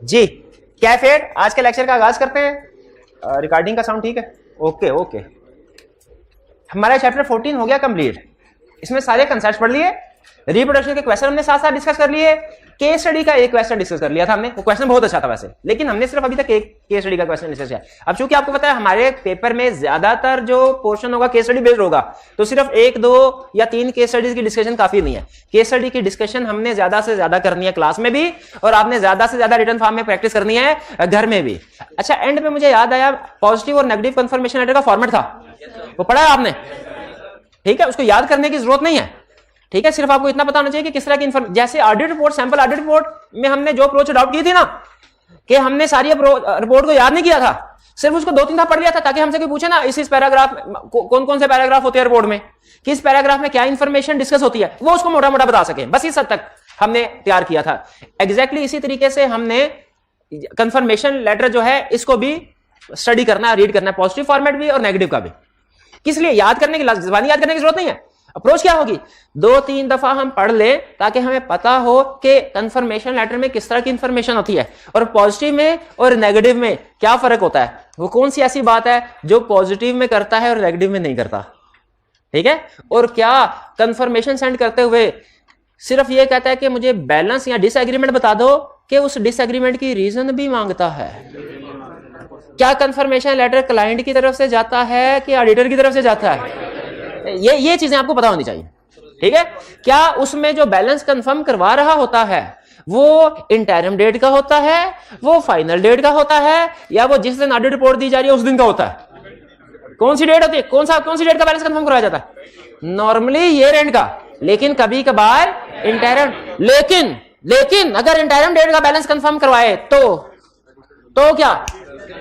जी कैफेड, आज के लेक्चर का आगाज करते हैं। रिकॉर्डिंग का साउंड ठीक है? Okay okay. हमारा चैप्टर 14 हो गया कंप्लीट। इसमें सारे कंसेप्ट पढ़ लिए, रिप्रोडक्शन के क्वेश्चन हमने साथ साथ डिस्कस कर लिए, केस स्टडी का एक क्वेश्चन डिस्कस कर लिया था हमने। वो क्वेश्चन बहुत अच्छा था वैसे, लेकिन हमने सिर्फ अभी तक एक केस स्टडी का क्वेश्चन डिस्कस किया। अब चूंकि आपको पता है हमारे पेपर में ज्यादातर जो पोर्शन होगा केस स्टडी बेस्ड होगा, तो सिर्फ 1, 2 या 3 केस स्टडीज की डिस्कशन काफी नहीं है। केस स्टडी की डिस्कशन हमने ज्यादा से ज्यादा करनी है क्लास में भी, और आपने ज्यादा से ज्यादा रिटर्न फॉर्म में प्रैक्टिस करनी है घर में भी। अच्छा, एंड में मुझे याद आया पॉजिटिव और नेगेटिव कंफर्मेशन लेटर का फॉर्मेट था, वो पढ़ा है आपने? ठीक है, उसको याद करने की जरूरत नहीं है। ठीक है, सिर्फ आपको इतना पता होना चाहिए कि किस तरह की इन्फॉर्मेशन, जैसे audit report, sample audit report में हमने जो अप्रोच अडॉप्ट की थी ना, कि हमने सारी रिपोर्ट को याद नहीं किया था, सिर्फ उसको 2-3 दफा पढ़ लिया था, ताकि हमसे कोई पूछे ना इस पैराग्राफ कौन कौन से पैराग्राफ होते हैं रिपोर्ट में, किस पैराग्राफ में क्या इंफॉर्मेशन डिस्कस होती है, वो उसको मोटा मोटा बता सके। बस इस हद तक हमने तैयार किया था। एग्जैक्टली इसी तरीके से हमने कंफर्मेशन लेटर जो है इसको भी स्टडी करना है, रीड करना है, पॉजिटिव फॉर्मेट भी और नेगेटिव का भी। किस लिए? याद करने की, ज़बानी याद करने की जरूरत नहीं है। अप्रोच क्या होगी, 2-3 दफा हम पढ़ ले ताकि हमें पता हो कि कंफर्मेशन लेटर में किस तरह की इंफॉर्मेशन होती है, और पॉजिटिव में और नेगेटिव में क्या फर्क होता है, वो कौन सी ऐसी बात है जो पॉजिटिव में करता है और नेगेटिव में नहीं करता। ठीक है, और क्या कंफर्मेशन सेंड करते हुए सिर्फ ये कहता है कि मुझे बैलेंस या डिसएग्रीमेंट बता दो, कि उस डिसएग्रीमेंट की रीजन भी मांगता है। क्या कंफर्मेशन लेटर क्लाइंट की तरफ से जाता है कि ऑडिटर की तरफ से जाता है, ये चीजें आपको पता होनी चाहिए। ठीक है, क्या उसमें जो बैलेंस कंफर्म करवा रहा होता है वो इंटरिम डेट का होता है, वो फाइनल डेट का होता है, या वो जिस दिन ऑडिट रिपोर्ट दी जा रही है उस दिन का होता है? कौन सी डेट होती है, कौन सी डेट का बैलेंस कंफर्म करवाया जाता है? नॉर्मली ईयर एंड का, लेकिन कभी कभार इंटरिम। लेकिन अगर इंटरिम डेट का बैलेंस कंफर्म करवाए तो क्या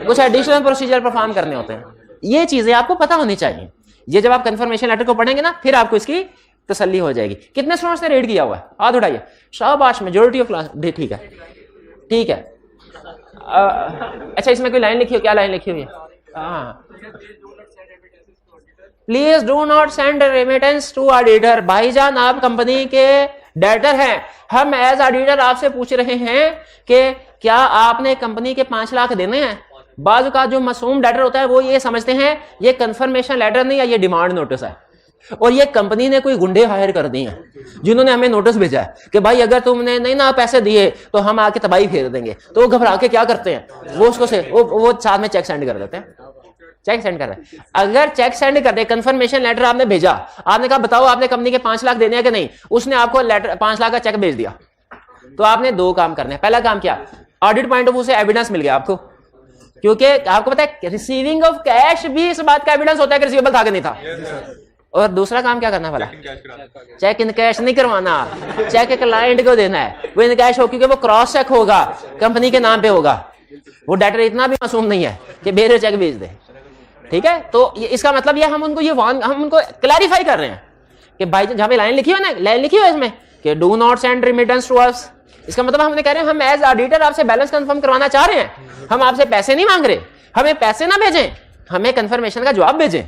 कुछ एडिशनल प्रोसीजर परफॉर्म करने होते हैं। ये चीजें आपको पता होनी चाहिए। ये जब आप कंफर्मेशन लेटर को पढ़ेंगे ना, फिर आपको इसकी तसल्ली हो जाएगी। कितने स्टूडेंट्स ने रेड किया हुआ है? हाथ उठाइए। शाबाश, मेजॉरिटी ऑफ क्लास। ठीक है ठीक है। अच्छा, इसमें कोई लाइन लिखी हो? क्या लाइन लिखी हुई है? Please do not send remittance to auditor. भाईजान, आप कंपनी के डेटर हैं, हम एज ऑडिटर आपसे पूछ रहे हैं कि क्या आपने कंपनी के 5 लाख देने हैं। बाजू का जो मासूम लेटर होता है वो ये समझते हैं ये कंफर्मेशन लेटर नहीं है, ये डिमांड नोटिस है, और ये कंपनी ने कोई गुंडे हायर कर दिए हैं जिन्होंने हमें नोटिस भेजा है कि भाई अगर तुमने नहीं ना पैसे दिए तो हम आके तबाही फेर देंगे। तो वो घबरा के क्या करते हैं, वो उसको से वो साथ में चेक सेंड कर देते हैं। चेक सेंड कर रहे हैं। अगर चेक सेंड कर दे, कंफर्मेशन लेटर आपने भेजा, आपने कहा बताओ आपने कंपनी के 5 लाख देने हैं कि नहीं, उसने आपको लेटर 5 लाख का चेक भेज दिया, तो आपने 2 काम करने हैं। पहला काम क्या, ऑडिट पॉइंट ऑफ व्यू से एविडेंस मिल गया आपको, क्योंकि आपको पता है रिसीविंग ऑफ कैश भी इस बात का एविडेंस होता है कि रिसीवेबल था कि नहीं था। और दूसरा काम क्या करना, वाला चेक इन कैश नहीं करवाना, चेक क्लाइंट को देना है, वो इन कैश हो, क्योंकि वो क्रॉस चेक होगा, कंपनी के नाम पे होगा। वो डेटर इतना भी मासूम नहीं है कि बेरे चेक भेज दे। ठीक है, तो इसका मतलब ये हम उनको क्लैरिफाई कर रहे हैं कि भाई जहां पे लाइन लिखी हो ना, लाइन लिखी हो इसमें कि do not send remittance to us, इसका मतलब हमने कह रहे हैं हम एज ऑडिटर आपसे बैलेंस कंफर्म करवाना चाह रहे हैं, हम आपसे पैसे नहीं मांग रहे, हमें पैसे ना भेजें, हमें कंफर्मेशन का जवाब भेजें।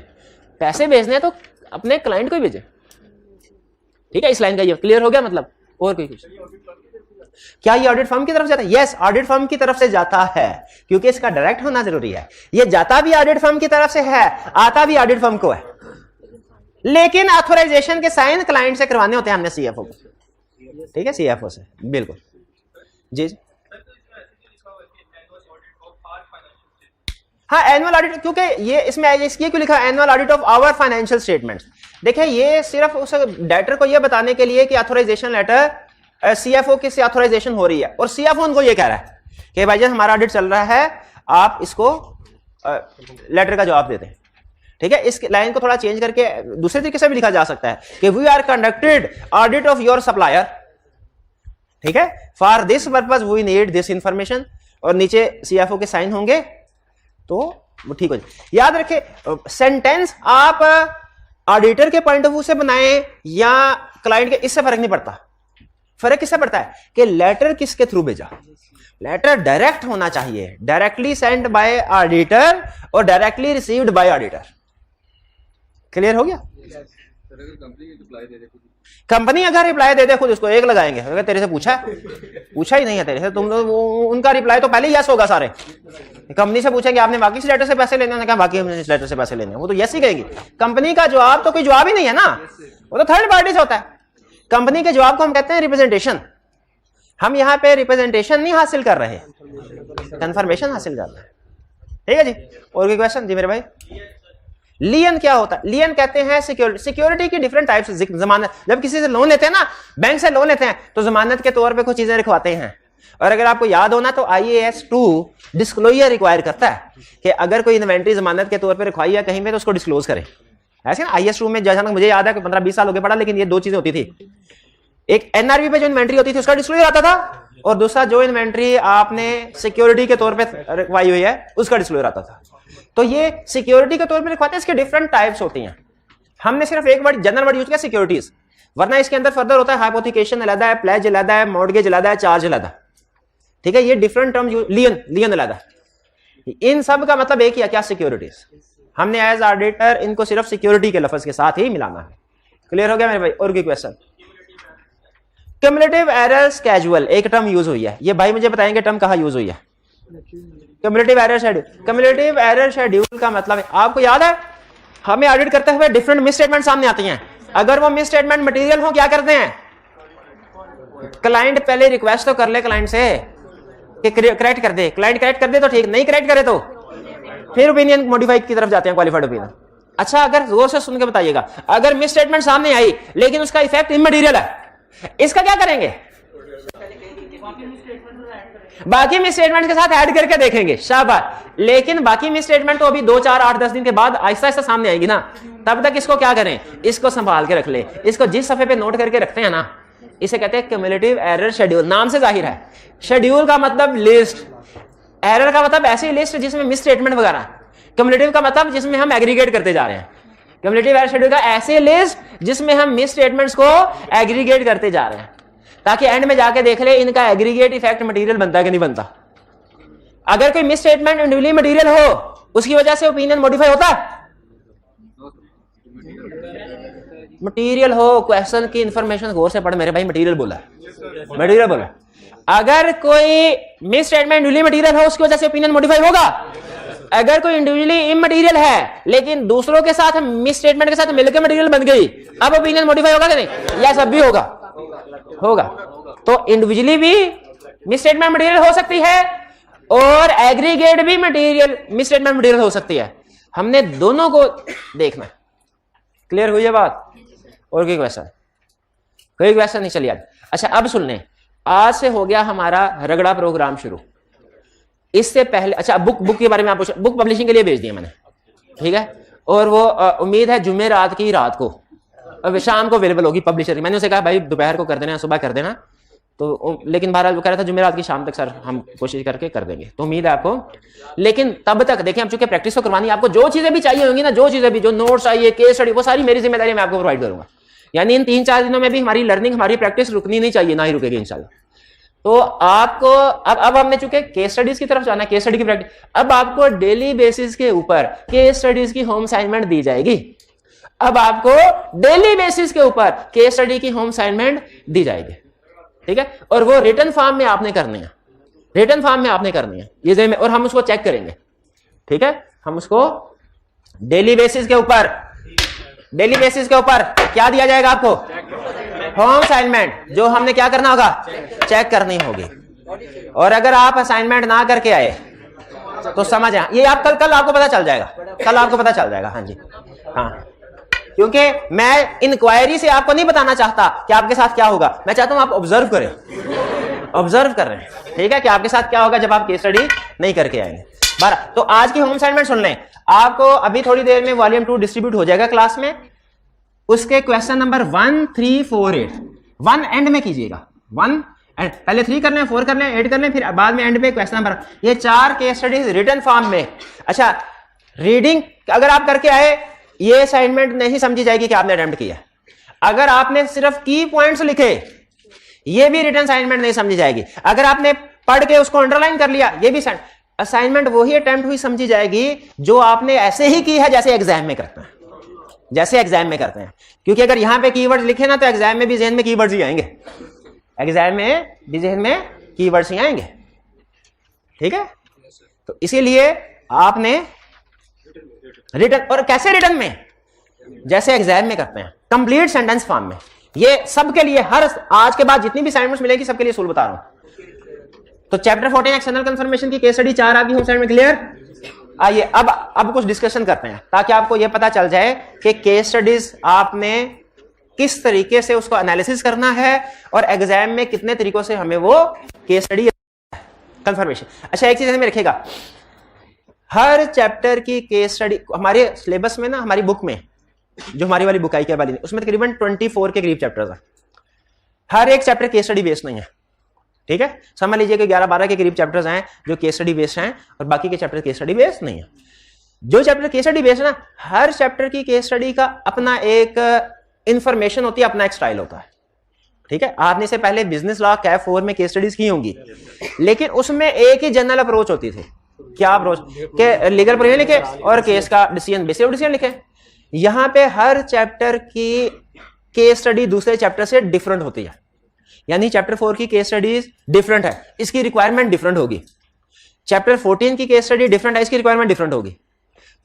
पैसे भेजने तो अपने क्लाइंट को ही भेजें। ठीक है, इस लाइन का ये क्लियर हो गया मतलब? और कोई कुछ? क्या ये ऑडिट फर्म की तरफ से जाता है? यस, ऑडिट फर्म की तरफ से जाता है, क्योंकि इसका डायरेक्ट होना जरूरी है। ये जाता भी ऑडिट फर्म की तरफ से है, आता भी ऑडिट फर्म को है, लेकिन ऑथराइजेशन के साइन क्लाइंट से करवाने होते हैं हमने सीएफओ को। ठीक है, सीएफओ से, बिल्कुल जी। हाँ, एनुअल ऑडिट, क्योंकि ये इसमें इसलिए क्यों लिखा annual audit of our financial statements. देखिए, ये सिर्फ उस डेटर को ये बताने के लिए कि ऑथराइजेशन लेटर सीएफओ की से ऑथराइजेशन हो रही है, और सीएफओ उनको ये कह रहा है कि भाई जब हमारा ऑडिट चल रहा है, आप इसको लेटर का जवाब देते हैं। ठीक है, इस लाइन को थोड़ा चेंज करके दूसरे तरीके से भी लिखा जा सकता है कि we are conducted audit of your supplier. ठीक है, for this purpose we need this information, और नीचे सीएफओ के साइन होंगे तो वो ठीक हो जाए। याद रखें, सेंटेंस आप ऑडिटर के पॉइंट ऑफ व्यू से बनाएं या क्लाइंट के, इससे फर्क नहीं पड़ता। फर्क किससे पड़ता है कि लेटर किसके थ्रू भेजा। लेटर डायरेक्ट होना चाहिए, डायरेक्टली सेंड बाय ऑडिटर और directly received by auditor. Clear हो गया? कंपनी अगर रिप्लाई दे दे खुद उसको 1 लगाएंगे, अगर तेरे से पूछा ही नहीं है तेरे से, तुम उनका रिप्लाई तो पहले ही यस होगा सारे। कंपनी से पूछेंगे आपने वाकई इस लेटर से पैसे लेने, क्या वाकई हमने इस लेटर से पैसे लेने, वो तो यस ही कहेगी। कंपनी का जवाब तो कोई जवाब ही नहीं है ना, वो तो थर्ड पार्टी से होता है। कंपनी के जवाब को हम कहते हैं रिप्रेजेंटेशन। हम यहाँ पे रिप्रेजेंटेशन नहीं हासिल कर रहे, कंफर्मेशन हासिल कर रहे हैं। ठीक है जी। और कोई क्वेश्चन जी मेरे भाई? लियन क्या होता है? लियन कहते हैं सिक्योरिटी की डिफरेंट टाइप्स। जमानत, जब किसी से लोन लेते हैं ना, बैंक से लोन लेते हैं तो जमानत के तौर पे कुछ चीजें रखवाते हैं। और अगर आपको याद होना तो IAS 2 डिस्क्लोजर रिक्वायर करता है कि अगर कोई इन्वेंट्री जमानत के तौर पे रखवाई है कहीं पे तो उसको डिस्क्लोज करें। ऐसे ना IAS 2 में जैसा मुझे याद है कि 15-20 साल हो गए पड़ा, लेकिन ये 2 चीजें होती थी। एक NRV पे जो इन्वेंट्री होती थी उसका डिस्क्लोजर आता था, और दूसरा जो इन्वेंट्री आपने सिक्योरिटी के तौर पे रखवाई हुई है उसका डिस्क्लोजर आता था। तो ये सिक्योरिटी के तौर पे रखवाते हैं, इसके डिफरेंट टाइप्स होती हैं। हमने सिर्फ एक वर्ड, जनरल वर्ड यूज किया सिक्योरिटीज, वरना इसके अंदर फर्दर होता है हाइपोथिकेशन अलग है, प्लेज अलग है, मॉर्गेज अलग है, चार्ज अलग है। ठीक है, ये डिफरेंट टर्म। लियन अलग है। इन सब का मतलब एक ही है, क्या? सिक्योरिटीज। हमने एज ऑडिटर इनको सिर्फ सिक्योरिटी के लफ्ज के साथ ही मिलाना है। क्लियर हो गया मेरे भाई? और कोई क्वेश्चन? क्युमुलेटिव एरर्स कैजुअल एक टर्म यूज हुई है, ये भाई मुझे बताएंगे टर्म कहां यूज हुई है? Cumulative error schedule. Cumulative error schedule का मतलब है, आपको याद है हमें ऑडिट करते हुए डिफरेंट मिस स्टेटमेंट सामने आती हैं। अगर वो मिस स्टेटमेंट मटेरियल हो, क्या करते हैं? क्लाइंट पहले रिक्वेस्ट तो कर ले क्लाइंट से कि करेक्ट कर दे। क्लाइंट करेक्ट कर दे तो ठीक, नहीं करेक्ट करे तो फिर ओपिनियन मॉडिफाइड की तरफ जाते हैं, क्वालिफाइड ओपिनियन। अच्छा, अगर जोर से सुन के बताइएगा, अगर मिस स्टेटमेंट सामने आई लेकिन उसका इफेक्ट इमटेरियल है, इसका क्या करेंगे? बाकी मिस स्टेटमेंट के साथ ऐड करके देखेंगे, शाबाश। लेकिन बाकी मिस स्टेटमेंट तो अभी 2, 4, 8, 10 दिन के बाद आहिस्ता आहिस्ता सामने आएगी ना, तब तक इसको क्या करें? इसको संभाल के रख ले। इसको जिस सफे पे नोट करके रखते हैं ना, इसे कहते हैं क्युमुलेटिव एरर शेड्यूल। नाम से जाहिर है, शेड्यूल का मतलब लिस्ट, एरर का मतलब ऐसी लिस्ट जिसमें मिस स्टेटमेंट वगैरह, क्युमुलेटिव का मतलब जिसमें हम एग्रीगेट करते जा रहे हैं। क्युमुलेटिव एरर शेड्यूल का ऐसे लिस्ट जिसमें हम मिस स्टेटमेंट्स को एग्रीगेट करते जा रहे हैं, ताकि एंड में जाके देख ले इनका एग्रीगेट इफेक्ट मटेरियल बनता है कि नहीं बनता। अगर कोई मिस स्टेटमेंट इंडिविजुअली मटेरियल हो, उसकी वजह से ओपिनियन मॉडिफाई होता है? मटेरियल हो, क्वेश्चन की इंफॉर्मेशन गौर से पढ़ मेरे भाई। मटेरियल बोला, मटेरियल बोला। अगर कोई मिस स्टेटमेंट इंडिविजुअली मटेरियल हो, उसकी वजह से ओपिनियन मॉडिफाई होगा। अगर कोई इंडिविजुअली इमटेरियल है लेकिन दूसरों के साथ मिस स्टेटमेंट के साथ मिलकर मटेरियल बन गई, अब ओपिनियन मॉडिफाई होगा कि नहीं? या सब भी होगा? होगा। तो इंडिविजुअली भी मिस स्टेटमेंट मटेरियल हो सकती है और एग्रीगेट भी मटेरियल मिस स्टेटमेंट मटेरियल हो सकती है। हमने दोनों को देखना है। क्लियर हुई है बात? और कोई क्वेश्चन? कोई क्वेश्चन नहीं? चलिए अच्छा, अब सुन लें। आज से हो गया हमारा रगड़ा प्रोग्राम शुरू। इससे पहले अच्छा, बुक के बारे में आप बुक पब्लिशिंग के लिए भेज दिया मैंने, ठीक है? और वो उम्मीद है जुम्मे रात की रात को, अब शाम को अवेलेबल होगी पब्लिशर। मैंने उसे कहा भाई दोपहर को कर देना, सुबह कर देना, तो लेकिन बहरहाल वो कह रहा था जुम्मे रात की शाम तक सर हम कोशिश करके कर देंगे। तो उम्मीद है आपको। लेकिन तब तक देखें, हम चूंकि प्रैक्टिस तो करवानी, आपको जो चीजें भी चाहिए होंगी ना, जो चीजें भी, जो नोट्स चाहिए, केस स्टडी, वो सारी मेरी जिम्मेदारी मैं आपको प्रोवाइड करूंगा। यानी इन 3-4 दिनों में भी हमारी लर्निंग, हमारी प्रैक्टिस रुकनी नहीं चाहिए, ना ही रुकेगी इंशाल्लाह। तो आपको अब हमने चूंकि केस स्टडीज की तरफ जाना है, केस स्टडी की प्रैक्टिस, अब आपको डेली बेसिस के ऊपर केस स्टडीज की होम असाइनमेंट दी जाएगी। अब आपको डेली बेसिस के ऊपर केस स्टडी की होम असाइनमेंट दी जाएगी, ठीक है? और वो रिटन फॉर्म में आपने करनी है, रिटन फॉर्म में आपने करनी है ये, और हम उसको चेक करेंगे, ठीक है? हम उसको डेली बेसिस के ऊपर क्या दिया जाएगा आपको? होम असाइनमेंट, जो हमने क्या करना होगा? चेक करनी होगी। और अगर आप असाइनमेंट ना करके आए तो समझ आए, ये आप कल आपको पता चल जाएगा, कल आपको पता चल जाएगा। हाँ जी, हाँ, क्योंकि मैं इंक्वायरी से आपको नहीं बताना चाहता कि आपके साथ क्या होगा, मैं चाहता हूं आप ऑब्जर्व करें, ऑब्जर्व कर रहे हैं, ठीक है? कि आपके साथ क्या होगा जब आप केस स्टडी नहीं करके आएंगे। तो आज की होम असाइनमेंट सुन लें। आपको अभी थोड़ी देर में वॉल्यूम 2 डिस्ट्रीब्यूट हो जाएगा क्लास में, उसके क्वेश्चन नंबर 1, 3, 4, 8 1 एंड में कीजिएगा। 1 एंड पहले 3 कर लें, 4 कर लें, 8 कर लें, फिर बाद में एंड पे क्वेश्चन नंबर। ये 4 केस स्टडीज रिटन फॉर्म में। अच्छा, रीडिंग अगर आप करके आए, ये असाइनमेंट नहीं समझी जाएगी कि आपने अटेम्प्ट किया। अगर आपने सिर्फ की पॉइंट्स लिखे, ये भी रिटन असाइनमेंट नहीं समझी जाएगी। अगर आपने पढ़ के उसको अंडरलाइन कर लिया, ये भी असाइनमेंट वही अटेम्प्ट हुई समझी जाएगी जो आपने ऐसे ही की है जैसे एग्जाम में करता है। जैसे एग्जाम में करते हैं, क्योंकि अगर यहां पे कीवर्ड्स लिखे ना तो एग्जाम में भी जहन में कीवर्ड्स ही आएंगे, एग्जाम में भी जहन में कीवर्ड्स ही आएंगे, ठीक है। तो इसीलिए आपने रिटर्न, और कैसे रिटर्न में, जैसे एग्जाम में करते हैं कंप्लीट सेंटेंस फॉर्म में। ये सबके लिए, हर आज के बाद जितनी भी असाइनमेंट्स मिलेगी सबके लिए सोल्व बता रहा हूं। तो चैप्टर 14 एक्सटर्नल कंफर्मेशन की केस स्टडी 4 आपकी होम साइड में क्लियर। आइए अब कुछ डिस्कशन करते हैं ताकि आपको यह पता चल जाए कि केस स्टडीज आपने किस तरीके से उसको एनालिसिस करना है और एग्जाम में कितने तरीकों से हमें वो केस स्टडी कंफर्मेशन। अच्छा, एक चीज में रखिएगा, हर चैप्टर की केस स्टडी हमारे सिलेबस में ना, हमारी बुक में जो हमारी वाली बुक आई क्या वाली, उसमें तकरीबन 24 के करीब चैप्टर्स हैं। हर एक चैप्टर केस स्टडी बेस्ड नहीं है, ठीक है। समझ लीजिए कि 11-12 के करीब चैप्टर्स हैं जो केस स्टडी बेस्ड हैं और बाकी के चैप्टर केस स्टडी बेस्ड नहीं है। जो चैप्टर केस स्टडी बेस्ड है ना, हर चैप्टर की केस स्टडी का अपना एक इंफॉर्मेशन होती है, अपना एक स्टाइल होता है, ठीक है। आपने से पहले बिजनेस लॉ कैफ 4 में केस स्टडीज की होंगी, लेकिन उसमें एक ही जनरल अप्रोच होती थी। क्या अप्रोच? के लीगल प्रोविजन लिखे और केस का डिसीजन, बेसिक डिसीजन लिखे। यहां पे हर चैप्टर की केस स्टडी दूसरे चैप्टर से डिफरेंट होती है, यानी चैप्टर 4 की केस स्टडीज डिफरेंट है, इसकी रिक्वायरमेंट डिफरेंट होगी। चैप्टर 14 की केस स्टडी डिफरेंट है, इसकी रिक्वायरमेंट डिफरेंट होगी।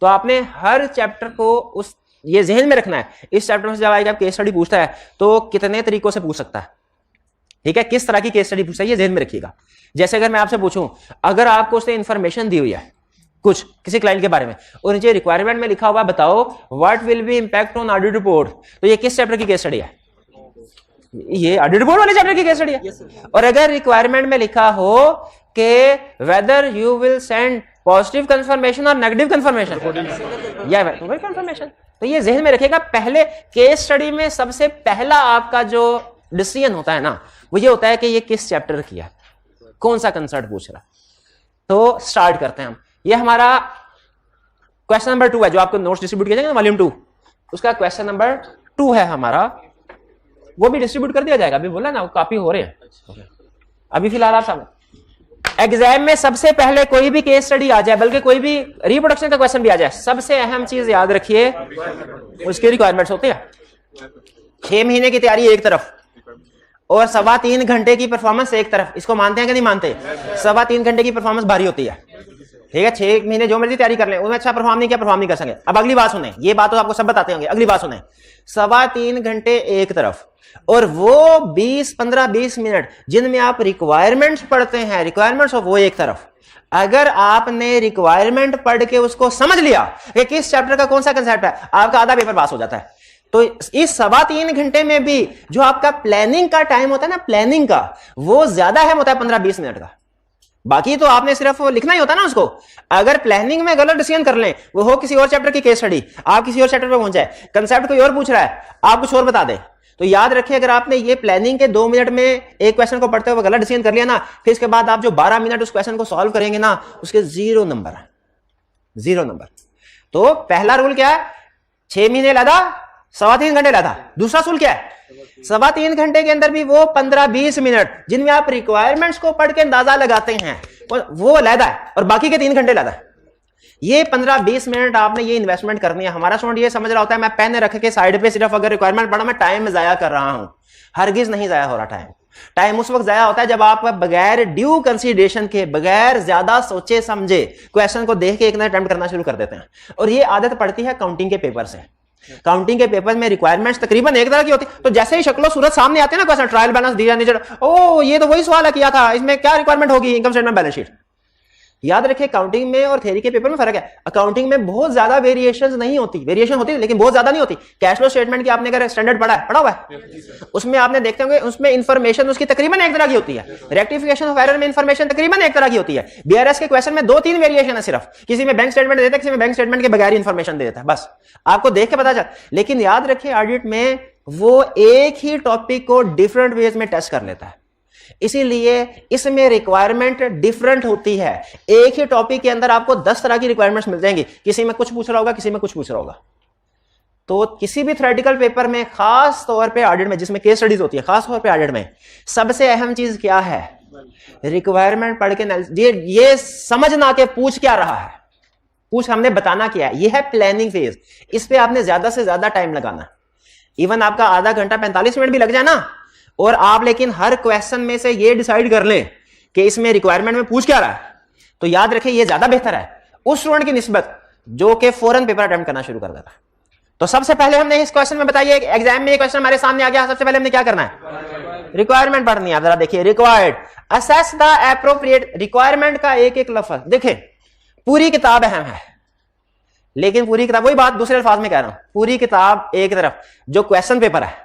तो आपने हर चैप्टर को उस ये जहन में रखना है, इस चैप्टर में जब आएगा आप केस स्टडी पूछता है तो कितने तरीकों से पूछ सकता है, ठीक है, किस तरह की केस स्टडी पूछता है, ये जहन में रखिएगा। जैसे अगर मैं आपसे पूछूं, अगर आपको उसने इंफॉर्मेशन दी हुई है कुछ किसी क्लाइंट के बारे में और नीचे रिक्वायरमेंट में लिखा हुआ बताओ what will be impact on audit report, तो ये किस चैप्टर की केस स्टडी है? ये ऑडिट रिपोर्ट वाले चैप्टर की केस स्टडी है। और अगर रिक्वायरमेंट में लिखा हो कि whether you will send positive confirmation और नेगेटिव कंफर्मेशन या कंफर्मेशन, तो ये जहन में रखिएगा। पहले केस स्टडी में सबसे पहला आपका जो डिसीजन होता है ना, वो ये होता है कि ये किस चैप्टर की है, कौन सा कंसर्ट पूछ रहा। तो स्टार्ट करते हैं हम। ये हमारा क्वेश्चन नंबर 2 है, जो आपको नोट्स डिस्ट्रीब्यूट किया जाएगा वॉल्यूम 2, उसका क्वेश्चन नंबर 2 है हमारा, वो भी डिस्ट्रीब्यूट कर दिया जाएगा। अभी बोला ना, वो कॉपी हो रहे हैं अभी फिलहाल आप सामने। एग्जाम में सबसे पहले कोई भी केस स्टडी आ जाए, बल्कि कोई भी रिप्रोडक्शन का क्वेश्चन भी आ जाए, सबसे अहम चीज याद रखिए उसकी रिक्वायरमेंट्स होती है। 6 महीने की तैयारी एक तरफ और 3.25 घंटे की परफॉर्मेंस एक तरफ। इसको मानते हैं कि नहीं मानते? 3.25 घंटे की परफॉर्मेंस भारी होती है, ठीक है। 6 महीने जो मर्जी तैयारी कर लें, उसमें अच्छा परफॉर्म नहीं किया, परफॉर्म नहीं कर सके। अब अगली बात सुने, ये बात तो आपको सब बताते होंगे, अगली बात सुने। 3.25 घंटे एक तरफ और वो 15-20 मिनट जिनमें आप रिक्वायरमेंट्स पढ़ते हैं, रिक्वायरमेंट्स वो एक तरफ। अगर आपने रिक्वायरमेंट पढ़ के उसको समझ लिया कि किस चैप्टर का कौन सा कंसेप्ट है, आपका आधा पेपर पास हो जाता है। तो इस 3.25 घंटे में भी जो आपका प्लानिंग का टाइम होता है ना, प्लानिंग का, वो ज्यादा अहम होता है 15-20 मिनट का। बाकी तो आपने सिर्फ लिखना ही होता है ना उसको। अगर प्लानिंग में गलत डिसीजन कर लें, वो हो किसी और चैप्टर की केस स्टडी, आप किसी और चैप्टर पर पहुंच जाए, कंसेप्ट कोई और पूछ रहा है, आप कुछ और बता दें, तो याद रखिए अगर आपने ये प्लानिंग के 2 मिनट में एक क्वेश्चन को पढ़ते हुए गलत डिसीजन कर लिया ना, फिर इसके बाद आप जो 12 मिनट उस क्वेश्चन को सॉल्व करेंगे ना, उसके 0 नंबर। तो पहला रूल क्या है? 6 महीने लगा, 3.25 घंटे लगा। दूसरा रूल क्या है? 3.25 घंटे के अंदर भी वो 15-20 मिनट जिनमें आप रिक्वायरमेंट्स को पढ़ के अंदाजा लगाते हैं, वो अलग है, और बाकी के 3 घंटे अलग है। ये 15-20 मिनट आपने ये इन्वेस्टमेंट करनी है। हमारा स्टूडेंट ये समझ रहा होता है मैं पेन रख के साइड पे सिर्फ अगर रिक्वायरमेंट पढ़ा, मैं टाइम जाया कर रहा हूं। हरगिज नहीं जाया हो रहा टाइम उस वक्त जाया होता है जब आप बगैर ड्यू कंसीडरेशन के, बगैर ज्यादा सोचे समझे क्वेश्चन को देख के एक नया अटेम्प्ट करना शुरू कर देते हैं। और ये आदत पड़ती है काउंटिंग के पेपर से। काउंटिंग के पेपर में रिक्वायरमेंट्स तकरीबन एक तरह की होती है, तो जैसे ही शक्लो सूरत सामने आते हैं ना, क्वेश्चन ट्रायल बैलेंस दिया नीचे, ओ ये तो वही सवाल किया था, इसमें क्या रिक्वायरमेंट होगी, इनकम स्टेटमेंट बैलेंस शीट। याद रखिए काउंटिंग में और थ्योरी के पेपर में फर्क है। अकाउंटिंग में बहुत ज्यादा वेरिएशन नहीं होती, वेरिएशन होती है लेकिन बहुत ज्यादा नहीं होती। कैश फ्लो स्टेटमेंट की आपने अगर स्टैंडर्ड पढ़ा हुआ है, उसमें आपने देखते होंगे उसमें इंफॉर्मेशन उसकी तकरीबन एक तरह की होती है। रेक्टिफिकेशन ऑफ एरर में इंफॉर्मेशन तकरीबन एक तरह की होती है। बीआरएस के क्वेश्चन में 2-3 वेरिएशन है सिर्फ, किसी में बैंक स्टेटमेंट देता है, किसी में बैंक स्टेटमेंट के बगैर इंफॉर्मेशन दे देता है, बस आपको देख के पता चल। लेकिन याद रखिए ऑडिट में वो एक ही टॉपिक को डिफरेंट वेज में टेस्ट कर लेता है, इसीलिए इसमें रिक्वायरमेंट डिफरेंट होती है। एक ही टॉपिक के अंदर आपको 10 तरह की रिक्वायरमेंट्स मिल जाएंगी, किसी में कुछ पूछ रहा होगा, किसी में कुछ पूछ रहा होगा। तो किसी भी थ्योरेटिकल पेपर में, खास तौर पे ऑडिट में जिसमें केस स्टडीज होती है, खास तौर पे ऑडिट में सबसे अहम चीज क्या है? रिक्वायरमेंट पढ़ के ये समझना के पूछ क्या रहा है, कुछ हमने बताना क्या है, ये है प्लानिंग फेज। इस पे आपने ज्यादा से ज्यादा टाइम लगाना। इवन आपका आधा घंटा 45 मिनट भी लग जाए ना, और आप लेकिन हर क्वेश्चन में से ये डिसाइड कर लें कि इसमें रिक्वायरमेंट में पूछ क्या रहा है, तो याद रखें ये ज्यादा बेहतर है उस स्टूडेंट की निस्बत जो कि फौरन पेपर अटेम्प्ट करना शुरू कर देता है। तो सबसे पहले हमने इस क्वेश्चन में बताइए, एग्जाम में ये क्वेश्चन हमारे सामने आ गया, सबसे पहले हमने क्या करना है, रिक्वायरमेंट पढ़नी है। जरा देखिए, required assess the appropriate, requirement का एक एक लफ्ज देखें। पूरी किताब अहम है, लेकिन पूरी किताब, वही बात दूसरे अल्फाज में कह रहा हूं, पूरी किताब एक तरफ, जो क्वेश्चन पेपर है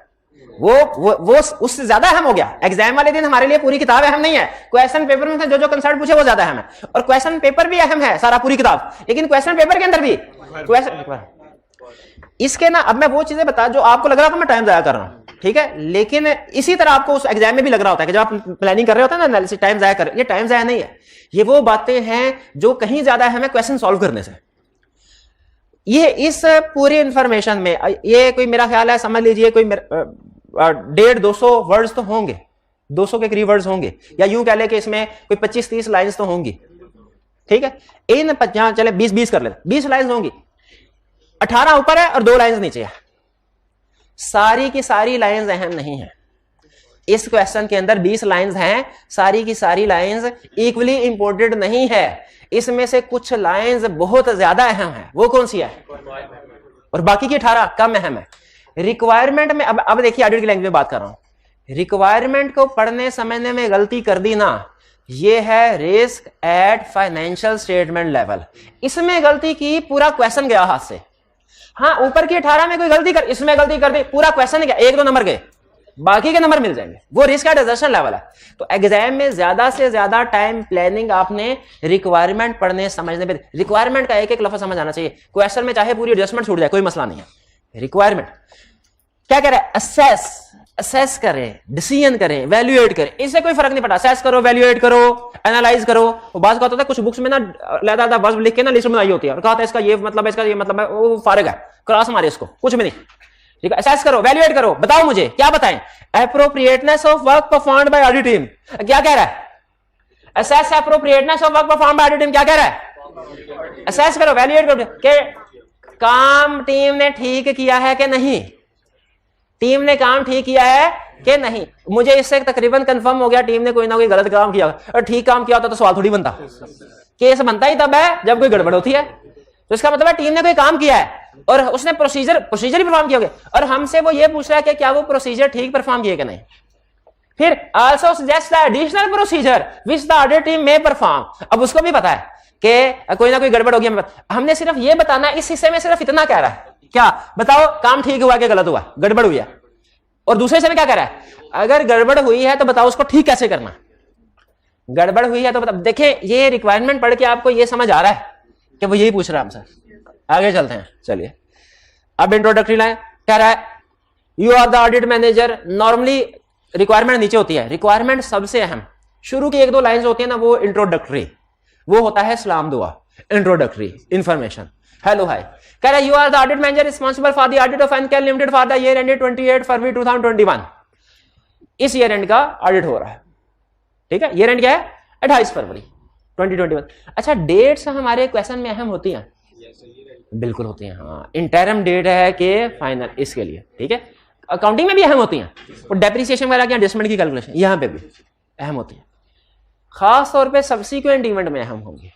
वो उससे ज्यादा अहम हो गया। एग्जाम वाले दिन हमारे लिए पूरी किताब अहम नहीं है, क्वेश्चन पेपर में जो कंसेप्ट पूछे वो ज्यादा अहम है। और क्वेश्चन पेपर भी अहम है सारा पूरी किताब, लेकिन क्वेश्चन पेपर के अंदर भी क्वेश्चन इसके ना, अब मैं वो चीजें बता जो आपको लग रहा था मैं टाइम जाया कर रहा हूं, ठीक है, लेकिन इसी तरह आपको उस एग्जाम में भी लग रहा होता है कि जब आप प्लानिंग कर रहे होते हैं ना, एनालिसिस, टाइम जाया कर, ये टाइम जाया नहीं है, ये वो बातें हैं जो कहीं ज्यादा अहम है क्वेश्चन सॉल्व करने से। ये इस पूरी इंफॉर्मेशन में ये कोई, मेरा ख्याल है समझ लीजिए कोई 150-200 वर्ड्स तो होंगे, 200 के करीब वर्ड्स होंगे, या यूं कह ले कि इसमें कोई 25-30 लाइंस तो होंगी, ठीक है। इन चले 20 कर लेते, 20 लाइंस होंगी, 18 ऊपर है और 2 लाइंस नीचे है। सारी की सारी लाइंस अहम नहीं है। इस क्वेश्चन के अंदर 20 लाइंस हैं, सारी की सारी लाइंस इक्वली इंपोर्टेंट नहीं है, इसमें से कुछ लाइंस बहुत ज्यादा अहम है। वो कौन सी है, और बाकी की 18 कम अहम है। रिक्वायरमेंट में अब देखिए, ऑडिट की लैंग्वेज में बात कर रहा हूं। रिक्वायरमेंट को पढ़ने समझने में गलती कर दी ना, ये है risk at financial statement level. इसमें गलती की, पूरा क्वेश्चन गया हाथ से। हाँ, ऊपर की 18 में कोई गलती कर, इसमें गलती कर दी, पूरा क्वेश्चन गया, 1-2 नंबर गए, बाकी के नंबर मिल जाएंगे। वो रिस्क एट एजर्शन लेवल है। तो एग्जाम में ज्यादा से ज्यादा टाइम प्लानिंग आपने रिक्वायरमेंट पढ़ने समझने पे, रिक्वायरमेंट का एक एक लफ्ज समझ आना चाहिए। क्वेश्चन में चाहे पूरी एडजस्टमेंट छूट जाए, कोई मसला नहीं है। रिक्वायरमेंट क्या कह रहा है, असेस करें, डिसीजन करें, वैल्यूएट करें, इससे कोई फर्क नहीं पड़ता। असेस करो, वैल्यूएट करो, एनालाइज करो। वो बात होता है कुछ बुक्स में ना लेता था वर्ब लिख के ना लिस्ट बनाई होती है और कहा था इसका ये मतलब है, इसका ये मतलब है, वो फारिग है, क्रॉस मारे इसको, कुछ भी नहीं। ठीक है, असेस करो, वैल्यूएट करो, बताओ मुझे क्या बताएं, appropriateness of work performed by audit team. क्या कह रहा है, assess appropriateness of work performed by audit team. क्या कह रहा है, असेस करो, वैल्यूएट करो कि काम टीम ने ठीक किया है कि नहीं, टीम ने काम ठीक किया है कि नहीं। मुझे इससे तकरीबन कंफर्म हो गया टीम ने कोई ना कोई गलत काम किया, और ठीक काम किया होता तो सवाल थोड़ी बनता। केस बनता ही तब है जब कोई गड़बड़ होती है। तो इसका मतलब है टीम ने कोई काम किया है और उसने प्रोसीजर ही परफॉर्म किया, और हमसे वो ये पूछ रहा है कि क्या वो प्रोसीजर ठीक परफॉर्म किए कि नहीं। फिर also suggest the additional procedure which the audit team में परफॉर्म। अब उसको भी पता है कि कोई ना कोई गड़बड़ होगी। हमने सिर्फ ये बताना, इस हिस्से में सिर्फ इतना कह रहा है, क्या बताओ काम ठीक हुआ कि गलत हुआ, गड़बड़ हुई है। और दूसरे हिस्से में क्या कह रहा है, अगर गड़बड़ हुई है तो बताओ उसको ठीक कैसे करना। गड़बड़ हुई है तो बताओ। देखिए, ये रिक्वायरमेंट पढ़ के आपको ये समझ आ रहा है कि वो यही पूछ रहा है हमसे। आगे चलते हैं, चलिए। अब इंट्रोडक्टरी लाइन कह रहा है, you are the audit manager. Normally requirement नीचे होती है, रिक्वायरमेंट सबसे अहम शुरू की 1-2 लाइंस होती है ना, वो इंट्रोडक्टरी, वो होता है सलाम दुआ, इंट्रोडक्टरी इंफॉर्मेशन, हेलो हाय। कह रहा है, you are the audit manager responsible for the audit of एनकेल limited for the year ended 28 February 2021। इस ईयर एंड का ऑडिट हो रहा है, ठीक है। ईयर एंड क्या है, 28 फरवरी 2021। अच्छा, डेट्स हमारे क्वेश्चन में अहम होती हैं, बिल्कुल होती हैं। हाँ, इंटरम डेट है कि फाइनल, इसके लिए, ठीक है। अकाउंटिंग में भी अहम होती हैं, और डेप्रिसिएशन वगैरह की एडजस्टमेंट की कैलकुलेशन यहां पे भी अहम होती है। खास तौर पे सब्सिक्वेंट इवेंट में अहम होंगे।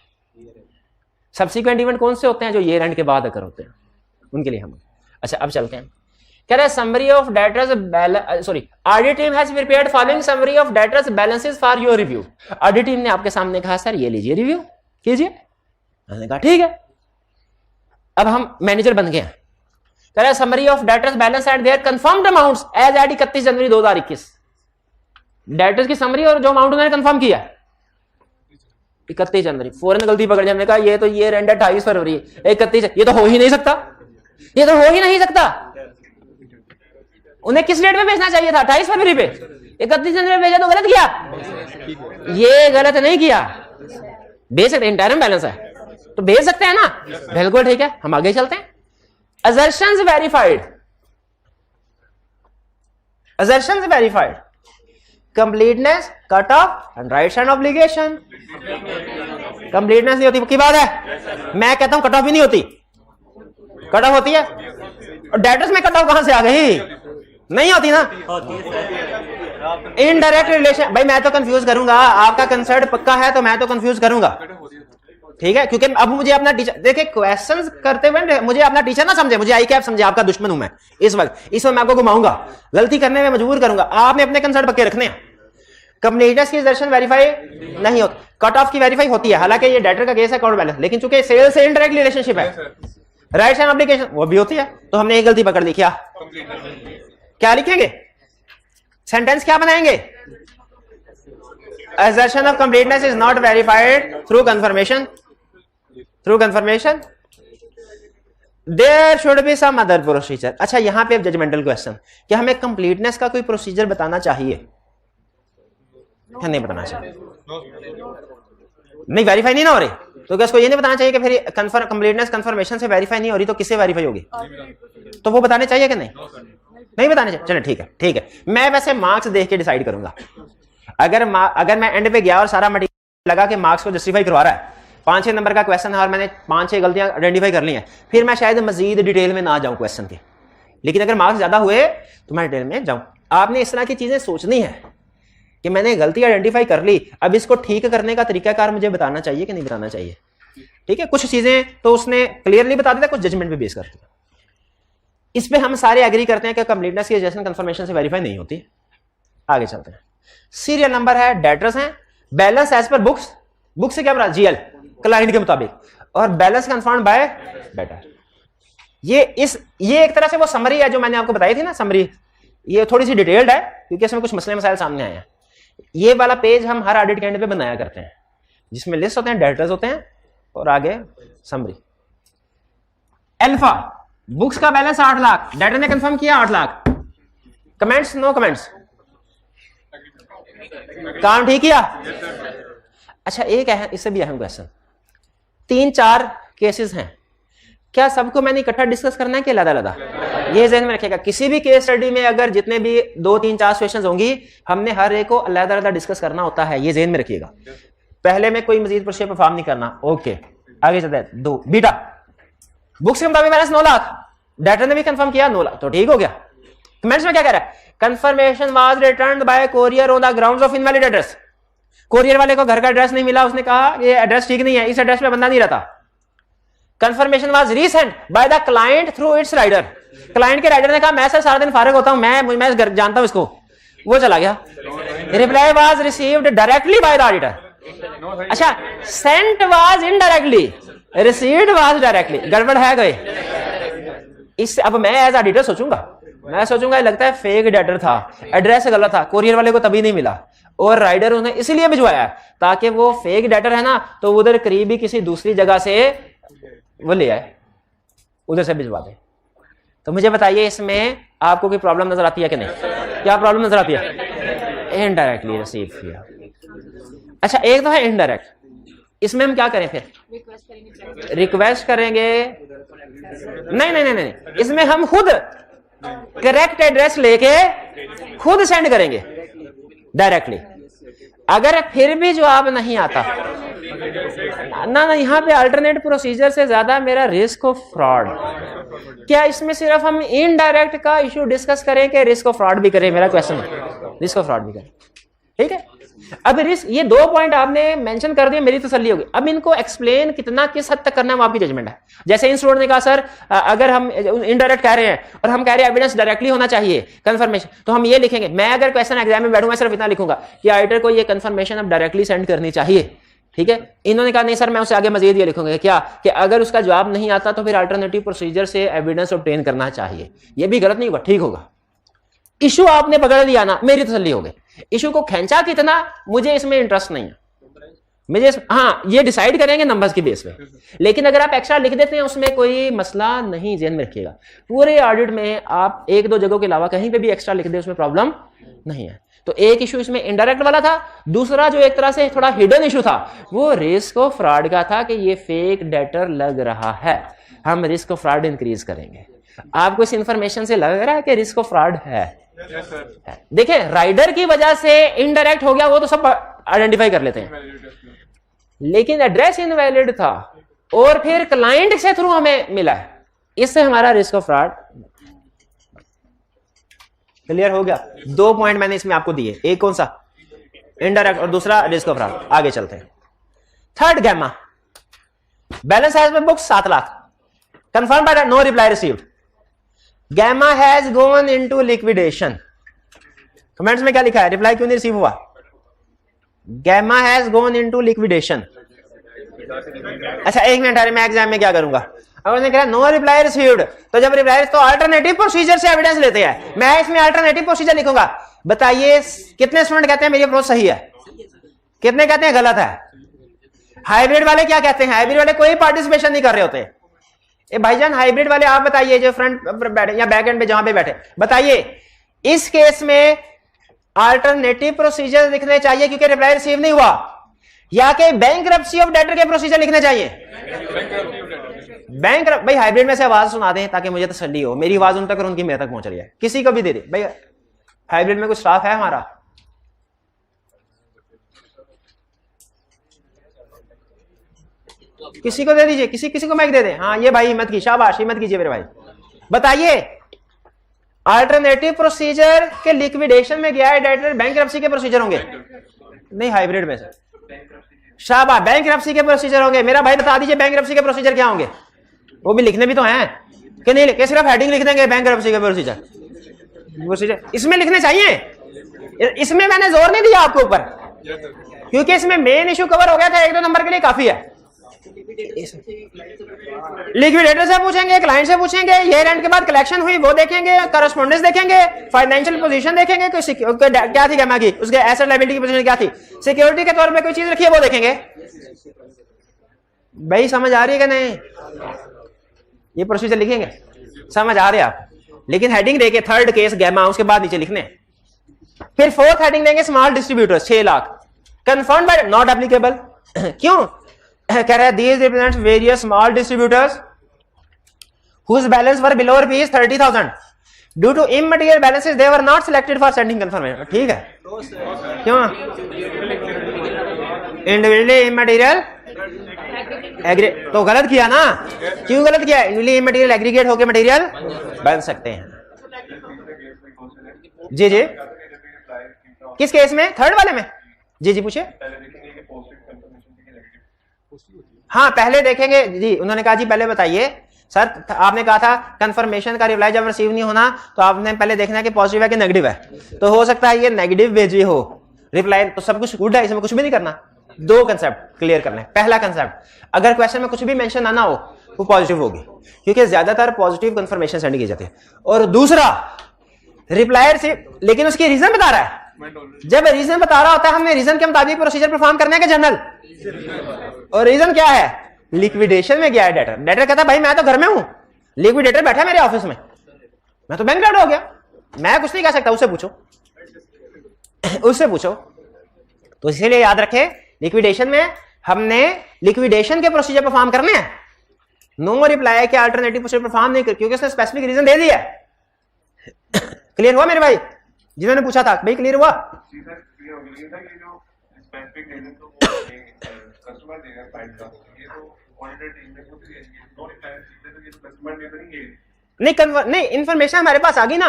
सब्सिक्वेंट इवेंट कौन से होते हैं, जो ईयर एंड के बाद अगर होते हैं, उनके लिए हम। अच्छा, अब चलते हैं। कह रहा है, summary of debtors, sorry, audit team has prepared following summary of debtors balances for your review. Audit team ने आपके सामने कहा, सर ये लीजिए, रिव्यू कीजिए। मैंने कहा ठीक है। अब हम मैनेजर बन गए हैं। कह रहा है, summary of debtors balance at their confirmed amounts as at 31 January 2021। Debtors की समरी और जो अमाउंट उन्होंने कंफर्म किया 31 जनवरी। फौरन गलती पकड़ जाने का, ये तो ये एंड 28 फरवरी, 31, ये तो हो ही नहीं सकता, ये तो हो ही नहीं सकता। उन्हें किस डेट में भेजना चाहिए था, 28 फरवरी पे, 31 जनवरी में भेजा तो गलत किया। ये गलत नहीं किया, भेज सकते, इंटरम बैलेंस है तो भेज सकते हैं ना, बिल्कुल ठीक है। हम आगे चलते हैं। Assertions verified, assertions verified, completeness, cut off and rights and obligation. Completeness नहीं होती, की बात है, मैं कहता हूं कट ऑफ भी नहीं होती, कट ऑफ होती है, और डेटर्स में कट ऑफ कहां से आ गई? नहीं होती ना। इनडायरेक्ट रिलेशन, भाई मैं तो कंफ्यूज करूंगा, आपका कंसर्ट पक्का है तो मैं तो कंफ्यूज करूंगा, ठीक है, क्योंकि अब मुझे अपना टीचर देखिए, क्वेश्चंस करते हुए मुझे अपना टीचर ना समझे, मुझे आई कैप समझे, आपका दुश्मन हूं मैं इस वक्त मैं आपको घुमाऊंगा, गलती करने में मजबूर करूंगा, आपने अपने कंसर्ट पक्के रखने हैं। कंप्लीटनेस की दर्शन वेरीफाई नहीं होती, कट ऑफ की वेरीफाई होती है, हालांकि ये डेटर का केस है अकाउंट बैलेंस, लेकिन चूंकि सेल से इनडायरेक्ट रिलेशनशिप है, राइट हैंड एप्लीकेशन वो भी होती है, तो हमने एक गलती पकड़ ली, क्या लिखेंगे? सेंटेंस क्या बनाएंगे? assertion of completeness is not verified through confirmation, there should be some other procedure। अच्छा, यहां पे जजमेंटल क्वेश्चन, क्या हमें कंप्लीटनेस का कोई प्रोसीजर बताना चाहिए क्या नहीं बताना चाहिए? नहीं, वेरीफाई नहीं ना हो रही, तो क्या उसको ये नहीं बताना चाहिए कि फिर कंप्लीटनेस कंफर्मेशन से वेरीफाई नहीं हो रही तो किससे वेरीफाई होगी? तो वो बताने चाहिए कि नहीं? नहीं बताने चाहिए। चलो ठीक है, ठीक है, मैं वैसे मार्क्स देख के डिसाइड करूंगा। अगर मैं एंड पे गया और सारा मटेरियल लगा के मार्क्स को जस्टिफाई करवा रहा है, 5-6 नंबर का क्वेश्चन है और मैंने 5-6 गलतियां आइडेंटिफाई कर ली हैं, फिर मैं शायद मजीद डिटेल में ना जाऊं क्वेश्चन के, लेकिन अगर मार्क्स ज्यादा हुए तो मैं डिटेल में जाऊं। आपने इस तरह की चीजें सोचनी है कि मैंने गलती आइडेंटिफाई कर ली, अब इसको ठीक करने का तरीकाकार मुझे बताना चाहिए कि नहीं बताना चाहिए, ठीक है। कुछ चीजें तो उसने क्लियरली बता दिया, कुछ जजमेंट पे बेस करते हैं। इस पे हम सारे एग्री करते हैं कि कंप्लीटनेस की एडजस्टमेंट कंफर्मेशन से वेरीफाई नहीं होती। आगे चलते हैं। सीरियल नंबर है, डेटर्स हैं, balance as per books, book से क्या बना? जीएल, क्लाइंट के मुताबिक, और बैलेंस कंफर्म्ड बाय डेटर। ये एक तरह से वो समरी है जो मैंने आपको बताई थी ना, समरी। ये थोड़ी सी डिटेल्ड है क्योंकि इसमें कुछ मसले मसाइल सामने आए हैं। ये वाला पेज हम हर ऑडिट के एंड पे बनाया करते हैं, जिसमें लिस्ट होते हैं, डेटर्स होते हैं और आगे समरी। अल्फा, बुक्स का बैलेंस 8 लाख, डेटर ने कंफर्म किया 8 लाख। कमेंट्स? नो कमेंट्स, काम ठीक किया। अच्छा, एक है इससे भी अहम क्वेश्चन, 3-4 केसेस हैं, क्या सबको मैंने इकट्ठा डिस्कस करना है कि अलग-अलग? ये ज़हन में रखिएगा, किसी भी केस स्टडी में अगर जितने भी 2-3-4 क्वेश्चन होंगी, हमने हर एक को अलग-अलग डिस्कस करना होता है, ये ज़हन में रखिएगा। पहले में कोई मजीद प्रोसीजर परफॉर्म नहीं करना। ओके, आगे चलते हैं। 2 बीटा, बुक्स के मुताबिक बैलेंस 9 लाख, डेटर ने भी कंफर्म किया 9 लाख, तो ठीक हो गया। कमेंट्स में क्या कह रहा है? Confirmation was returned bye courier on the grounds of invalid address. Courier वाले को घर का एड्रेस नहीं मिला, उसने कहा ये एड्रेस ठीक नहीं है, इस एड्रेस पे बंदा नहीं रहता। Confirmation was received by the client through its rider. Client के राइडर ने कहा मैं सर सारा दिन फारिग होता हूं, मैं घर जानता हूं इसको, वो चला गया। Reply was received directly by the auditor. अच्छा, sent was indirectly, received was directly, गड़बड़ है गए। इससे अब मैं एज ऑडिटर सोचूंगा लगता है फेक डेटर था, एड्रेस गलत था, कोरियर वाले को तभी नहीं मिला, और राइडर उसने इसलिए भिजवाया ताकि वो फेक डेटर है ना, तो उधर करीबी किसी दूसरी जगह से वो ले आए, उधर से भिजवा दे। तो मुझे बताइए इसमें आपको कोई प्रॉब्लम नजर आती है कि नहीं? क्या प्रॉब्लम नजर आती है? इनडायरेक्टली रिसीव किया। अच्छा, एक तो है इनडायरेक्ट, इसमें हम क्या करें फिर? रिक्वेस्ट करेंगे? नहीं, इसमें हम खुद करेक्ट एड्रेस लेके खुद सेंड करेंगे डायरेक्टली। अगर फिर भी जवाब नहीं आता ना, यहाँ पे अल्टरनेट प्रोसीजर से ज्यादा मेरा रिस्क ऑफ फ्रॉड। क्या इसमें सिर्फ हम इनडायरेक्ट का इशू डिस्कस करें कि रिस्क ऑफ फ्रॉड भी करें? मेरा क्वेश्चन है, रिस्क ऑफ फ्रॉड भी करें, ठीक है। अब रिस्क, ये 2 पॉइंट आपने मेंशन कर दिए, मेरी तसल्ली होगी। अब इनको एक्सप्लेन कितना किस हद तक करना है वो आपकी जजमेंट है। जैसे इन स्टूडेंट ने कहा सर अगर हम इनडायरेक्ट कह रहे हैं और हम कह रहे हैं एविडेंस डायरेक्टली होना चाहिए कंफर्मेशन, तो हम ये लिखेंगे, मैं अगर क्वेश्चन एग्जाम में बैठूंगा सिर्फ इतना लिखूंगा कि ऑडिटर को ये कंफर्मेशन अब डायरेक्टली सेंड करनी चाहिए, ठीक है। इन्होंने कहा नहीं सर, मैं उसे आगे मजीद ये लिखूंगा क्या कि अगर उसका जवाब नहीं आता तो फिर अल्टरनेटिव प्रोसीजर से एविडेंस ऑब्टेन करना चाहिए। ये भी गलत नहीं हुआ, ठीक होगा। इशू आपने पकड़ लिया ना, मेरी तसल्ली हो गई। इशू को खींचा कितना, मुझे इसमें इंटरेस्ट नहीं है, मुझे हाँ ये डिसाइड करेंगे नंबर्स की बेस पे। लेकिन अगर आप एक्स्ट्रा लिख देते हैं उसमें कोई मसला नहीं, ध्यान में रखिएगा। पूरे ऑडिट में आप 1-2 जगहों के अलावा कहीं पे भी एक्स्ट्रा लिख दे उसमें प्रॉब्लम नहीं है। तो एक इशू इसमें इनडायरेक्ट वाला था, दूसरा जो एक तरह से थोड़ा हिडन इशू था वो रिस्क ऑफ फ्रॉड का था कि ये फेक डेटर लग रहा है, हम रिस्क ऑफ फ्रॉड इंक्रीज करेंगे। आपको इस इंफॉर्मेशन से लग रहा है कि रिस्क ऑफ फ्रॉड है? देखिए, राइडर की वजह से इनडायरेक्ट हो गया वो तो सब आइडेंटिफाई कर लेते हैं, लेकिन एड्रेस इनवैलिड था और फिर क्लाइंट से थ्रू हमें मिला है, इससे हमारा रिस्क ऑफ फ्रॉड क्लियर हो गया। 2 पॉइंट मैंने इसमें आपको दिए, एक कौन सा इनडायरेक्ट और दूसरा रिस्क ऑफ फ्रॉड। आगे चलते हैं। Third gamma, balance has been booked 7 lakh, confirm by no reply received, gamma has gone into liquidation. Comments में क्या लिखा है, रिप्लाई क्यों नहीं रिसीव हुआ? Gamma has gone into liquidation. अच्छा एक मिनट, अरे मैं एग्जाम में क्या करूंगा, अब उसने कहा नो रिप्लाई रिसीव्ड, तो जब रिप्लाई तो अल्टरनेटिव प्रोसीजर से एविडेंस लेते हैं, मैं इसमें अल्टरनेटिव प्रोसीजर लिखूंगा। बताइए कितने स्टूडेंट कहते हैं मेरी अप्रोच सही है, कितने कहते हैं गलत है? हाइब्रिड वाले क्या कहते हैं? हाइब्रिड वाले कोई पार्टिसिपेशन नहीं कर रहे होते। ए भाईजान हाइब्रिड वाले आप बताइए, जो फ्रंट बैठे या बैक एंड पे जहां पे बैठे, बताइए इस केस में अल्टरनेटिव प्रोसीजर लिखने चाहिए क्योंकि रिप्लाई रिसीव नहीं हुआ, या कि बैंक्रप्सी ऑफ डेटर के प्रोसीजर लिखने चाहिए? बैंक भाई हाइब्रिड में से आवाज सुना दें ताकि मुझे तसल्ली हो, मेरी आवाज उन तक और उनकी मेरे तक पहुंच रही है। किसी को भी दे दे भाई, हाइब्रिड में कुछ स्टाफ है हमारा? किसी को दे दीजिए, किसी को माइक दे दें। हाँ ये भाई हिम्मत की, शाबाश, हिम्मत कीजिए मेरे भाई। बताइए अल्टरनेटिव प्रोसीजर के लिक्विडेशन में गया है डेटर, बैंक्रप्सी के प्रोसीजर होंगे? नहीं हाइब्रिड में सर, शाबाश, बैंक्रप्सी के प्रोसीजर होंगे। मेरा भाई बता दीजिए बैंक्रप्सी के प्रोसीजर क्या होंगे? वो भी लिखने भी तो हैं कि नहीं, कि सिर्फ हेडिंग लिख देंगे बैंक्रप्सी के प्रोसीजर इसमें लिखने चाहिए। इसमें मैंने जोर नहीं दिया आपके ऊपर क्योंकि इसमें मेन इशू कवर हो गया था, 1-2 नंबर के लिए काफी है। लिक्विडेटर से पूछेंगे, क्लाइंट से पूछेंगे, ईयर एंड के बाद कलेक्शन हुई वो देखेंगे, करस्पॉन्डेंस देखेंगे, फाइनेंशियल पोजीशन देखेंगे, क्या थी गैमा की, उसके एसेट लायबिलिटी की पोजीशन क्या थी, सिक्योरिटी के तौर पे कोई चीज रखी है वो देखेंगे। भाई समझ आ रही है कि नहीं? ये प्रोसीजर लिखेंगे, समझ आ रहे हैं आप? लेकिन हेडिंग देके थर्ड केस गैमा, उसके बाद नीचे लिखने। फिर फोर्थ हेडिंग देंगे small distributors 6 lakh, confirm by not applicable. क्यों कह रहा है? These represent various small distributors whose balance were below rupees 30,000 due to immaterial balances they were not selected for sending confirmation। ठीक है? क्यों? इंडिविजुअली इमटेरियल तो गलत किया ना? क्यों गलत किया? इंडिविजुअली इमटेरियल एग्रीगेट होकर मटेरियल बन सकते हैं। जी जी, किस केस में? थर्ड वाले में? जी जी पूछिए। हाँ पहले देखेंगे जी, उन्होंने कहा जी पहले बताइए सर, आपने कहा था कंफर्मेशन का रिप्लाई जब रिसीव नहीं होना तो आपने पहले देखना है कि पॉजिटिव है कि नेगेटिव है, तो हो सकता है ये नेगेटिव भेजी हो रिप्लाई, तो सब कुछ गुड है, इसमें कुछ भी नहीं करना। 2 कंसेप्ट क्लियर करना है। पहला कंसेप्ट, अगर क्वेश्चन में कुछ भी मेंशन आना हो वो पॉजिटिव होगी क्योंकि ज्यादातर पॉजिटिव कंफर्मेशन सेंड की जाती है। और दूसरा रिप्लाई से, लेकिन उसकी रीजन बता रहा है, जब रीजन बता रहा होता है हमने रीजन के मुताबिक प्रोसीजर परफॉर्म करने का जनरल, और रीजन क्या है? लिक्विडेशन में गया है डेटर। डेटर कहता है भाई मैं तो घर में हूं, लिक्विडेटर बैठा है मेरे ऑफिस में, मैं तो बैंकरप्ट हो गया, मैं कुछ नहीं कह सकता, उससे पूछो उससे पूछो। तो इसीलिए याद रखें लिक्विडेशन में हमने लिक्विडेशन के प्रोसीजर परफॉर्म करने हैं, नो रिप्लाई के अल्टरनेटिव प्रोसीजर परफॉर्म नहीं कर, क्योंकि उसने स्पेसिफिक रीजन दे दिया है। क्लियर हुआ मेरे भाई? जिन्होंने पूछा था भाई क्लियर हुआ? नहीं इंफॉर्मेशन हमारे पास आ गई ना,